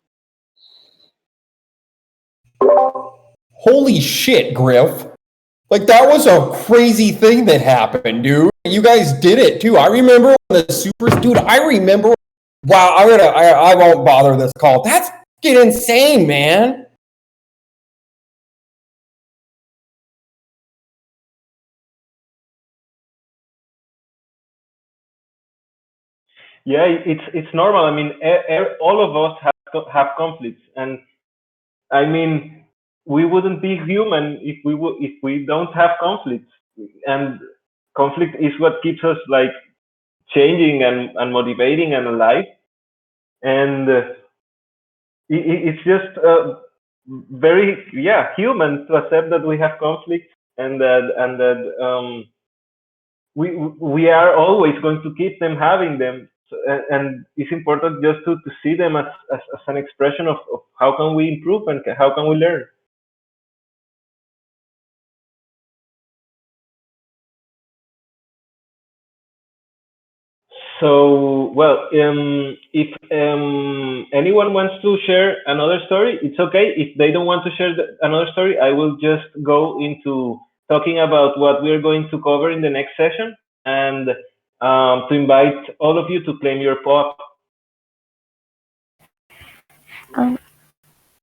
people. Holy shit, Griff. Like, that was a crazy thing that happened, dude. You guys did it, too. I remember the Supers, dude, wow, I won't bother this call. That's fucking insane, man. Yeah, it's normal. I mean, all of us have conflicts, and I mean, we wouldn't be human if we don't have conflicts. And conflict is what keeps us like changing and motivating and alive. And it's just very human to accept that we have conflicts, and that we are always going to keep them having them. So, and it's important just to see them as an expression of how can we improve and how can we learn. So, well, if anyone wants to share another story, it's okay. If they don't want to share another story, I will just go into talking about what we're going to cover in the next session, and to invite all of you to claim your POAP. I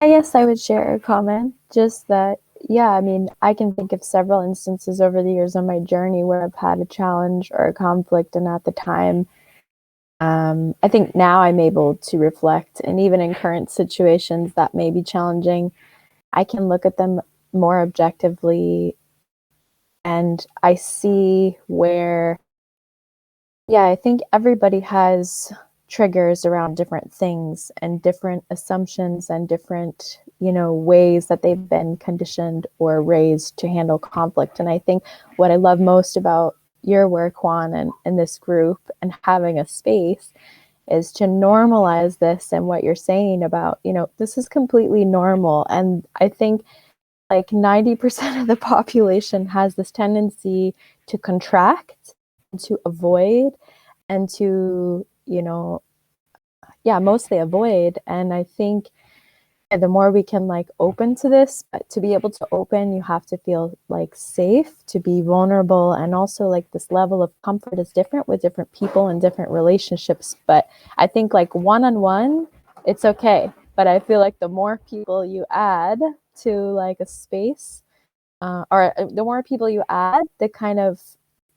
guess I would share a comment, just that, yeah, I mean, I can think of several instances over the years on my journey where I've had a challenge or a conflict, and at the time, I think now I'm able to reflect, and even in current situations that may be challenging, I can look at them more objectively, and I see where, I think everybody has triggers around different things and different assumptions and different, ways that they've been conditioned or raised to handle conflict. And I think what I love most about your work, Juan, and this group and having a space is to normalize this, and what you're saying about, this is completely normal. And I think like 90% of the population has this tendency to contract, to avoid, and to, mostly avoid. And I think the more we can like open to this, but to be able to open, you have to feel like safe to be vulnerable. And also like this level of comfort is different with different people and different relationships. But I think like one-on-one, it's okay. But I feel like the more people you add to like a space, or the more people you add, the kind of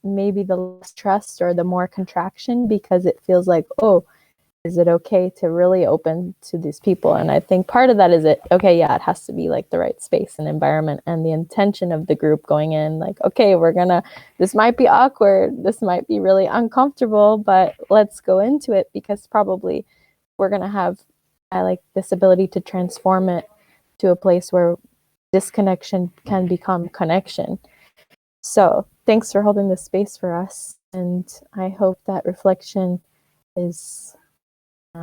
maybe the less trust or the more contraction, because it feels like, oh, is it okay to really open to these people? And I think part of that is it has to be like the right space and environment and the intention of the group going in, like, okay, this might be awkward, this might be really uncomfortable, but let's go into it, because probably we're going to have this ability to transform it to a place where disconnection can become connection. So thanks for holding this space for us. And I hope that reflection is, I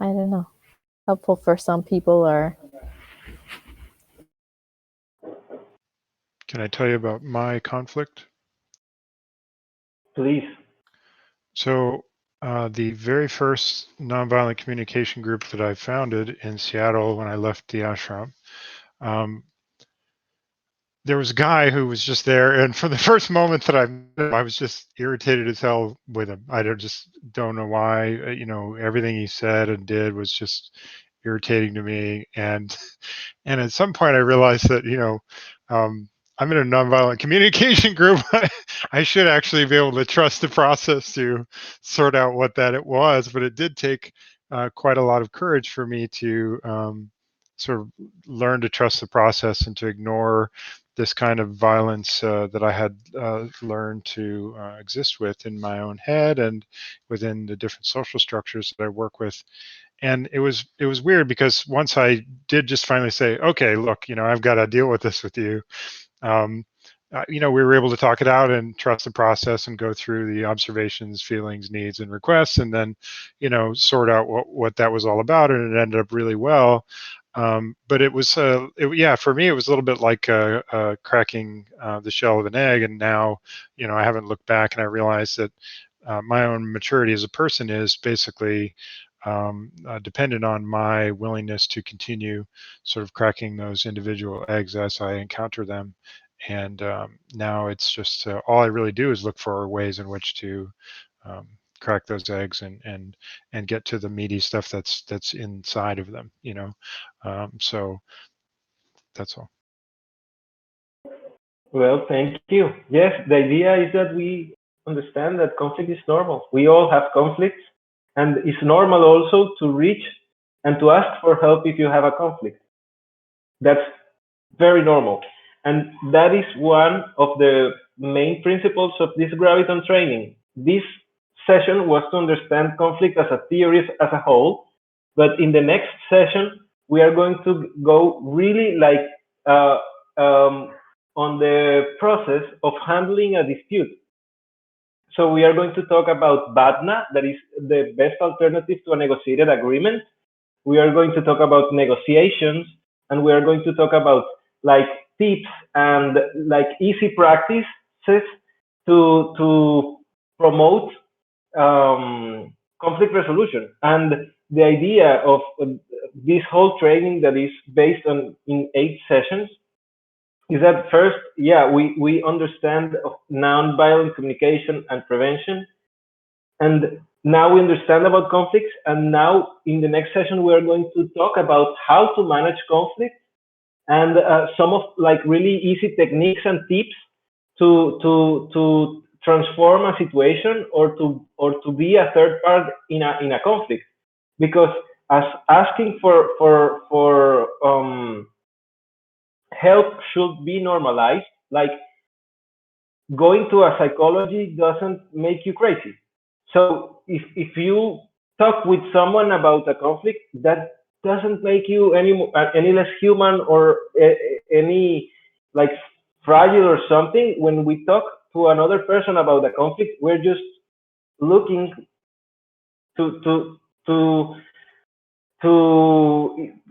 don't know, helpful for some people. Or Can I tell you about my conflict? Please. So the very first nonviolent communication group that I founded in Seattle when I left the ashram, there was a guy who was just there, and from the first moment that I met him, I was just irritated as hell with him. I just don't know why. Everything he said and did was just irritating to me. And at some point, I realized that I'm in a nonviolent communication group. I should actually be able to trust the process to sort out what that it was. But it did take quite a lot of courage for me to sort of learn to trust the process and to ignore this kind of violence that I had learned to exist with in my own head and within the different social structures that I work with. And it was weird, because once I did just finally say, okay, look, I've got to deal with this with you. We were able to talk it out and trust the process and go through the observations, feelings, needs, and requests, and then, sort out what that was all about. And it ended up really well. But it was, for me, it was a little bit like cracking the shell of an egg. And now, I haven't looked back, and I realized that my own maturity as a person is basically dependent on my willingness to continue sort of cracking those individual eggs as I encounter them. And now it's just all I really do is look for ways in which to crack those eggs and get to the meaty stuff that's inside of them. So that's all. Well, thank you. Yes, the idea is that we understand that conflict is normal. We all have conflicts, and it's normal also to reach and to ask for help if you have a conflict. That's very normal. And that is one of the main principles of this Graviton training. This session was to understand conflict as a theory as a whole, but in the next session, we are going to go really on the process of handling a dispute. So we are going to talk about BATNA, that is the best alternative to a negotiated agreement. We are going to talk about negotiations, and we are going to talk about tips and easy practices to promote conflict resolution. And the idea of this whole training that is based in 8 sessions is that first, we understand nonviolent communication and prevention, and now we understand about conflicts. And now in the next session, we are going to talk about how to manage conflict and some of really easy techniques and tips to transform a situation or to be a third part in a conflict. Because as asking for help should be normalized. Going to a psychology doesn't make you crazy. So if you talk with someone about a conflict, that doesn't make you any less human or any fragile or something. When we talk to another person about a conflict, we're just looking to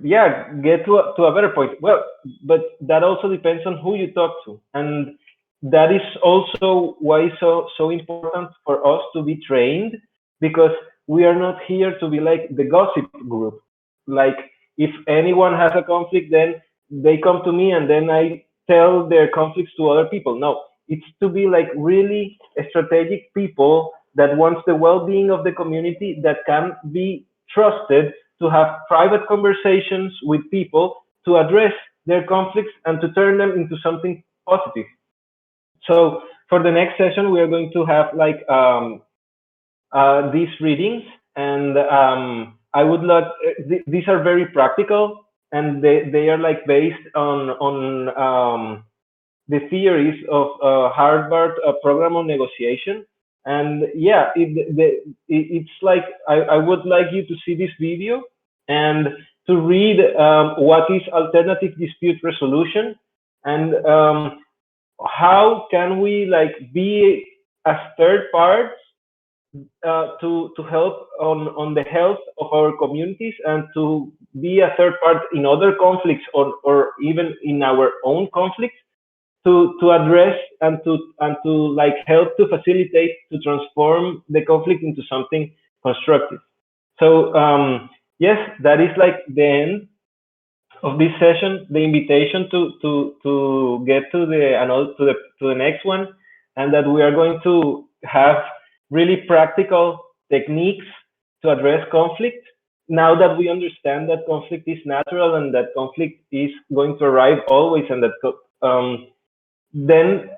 get to a better point. Well, but that also depends on who you talk to, and that is also why it's so important for us to be trained, because we are not here to be like the gossip group. If anyone has a conflict, then they come to me and then I tell their conflicts to other people. No, it's to be really strategic people that wants the well-being of the community, that can be trusted to have private conversations with people to address their conflicts and to turn them into something positive. So for the next session, we are going to have like these readings, and I would love. These are very practical, and they are like based on the theories of Harvard program on negotiation. And yeah, it's like I would like you to see this video and to read what is alternative dispute resolution, and how can we like be as third parts to help on the health of our communities, and to be a third part in other conflicts, or even in our own conflicts, to address and to like help to facilitate, to transform the conflict into something constructive. So yes, that is like the end of this session, the invitation to get to the next one, and that we are going to have really practical techniques to address conflict. Now that we understand that conflict is natural and that conflict is going to arrive always, and that then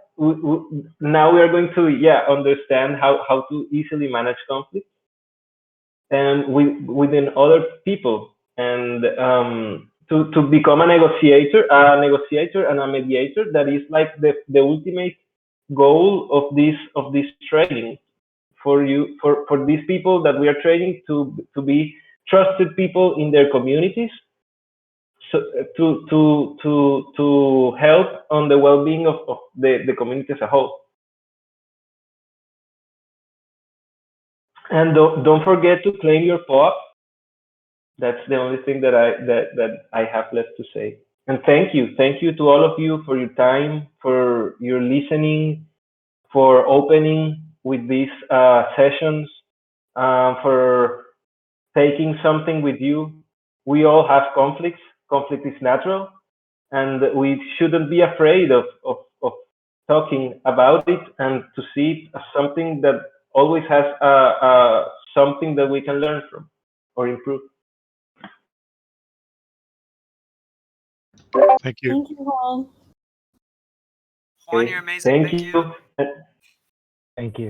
now we are going to understand how to easily manage conflict and within other people, and to become a negotiator and a mediator. That is like the ultimate goal of this training, for these people that we are training to be trusted people in their communities, so to help on the well-being of the community as a whole. And don't forget to claim your POAP. That's the only thing that I have left to say. And thank you to all of you for your time, for your listening, for opening with these sessions, for taking something with you. We all have conflicts. Conflict is natural, and we shouldn't be afraid of talking about it, and to see it as something that always has something that we can learn from or improve. Thank you. Thank you, Juan. Juan, you're amazing. Thank you. Thank you.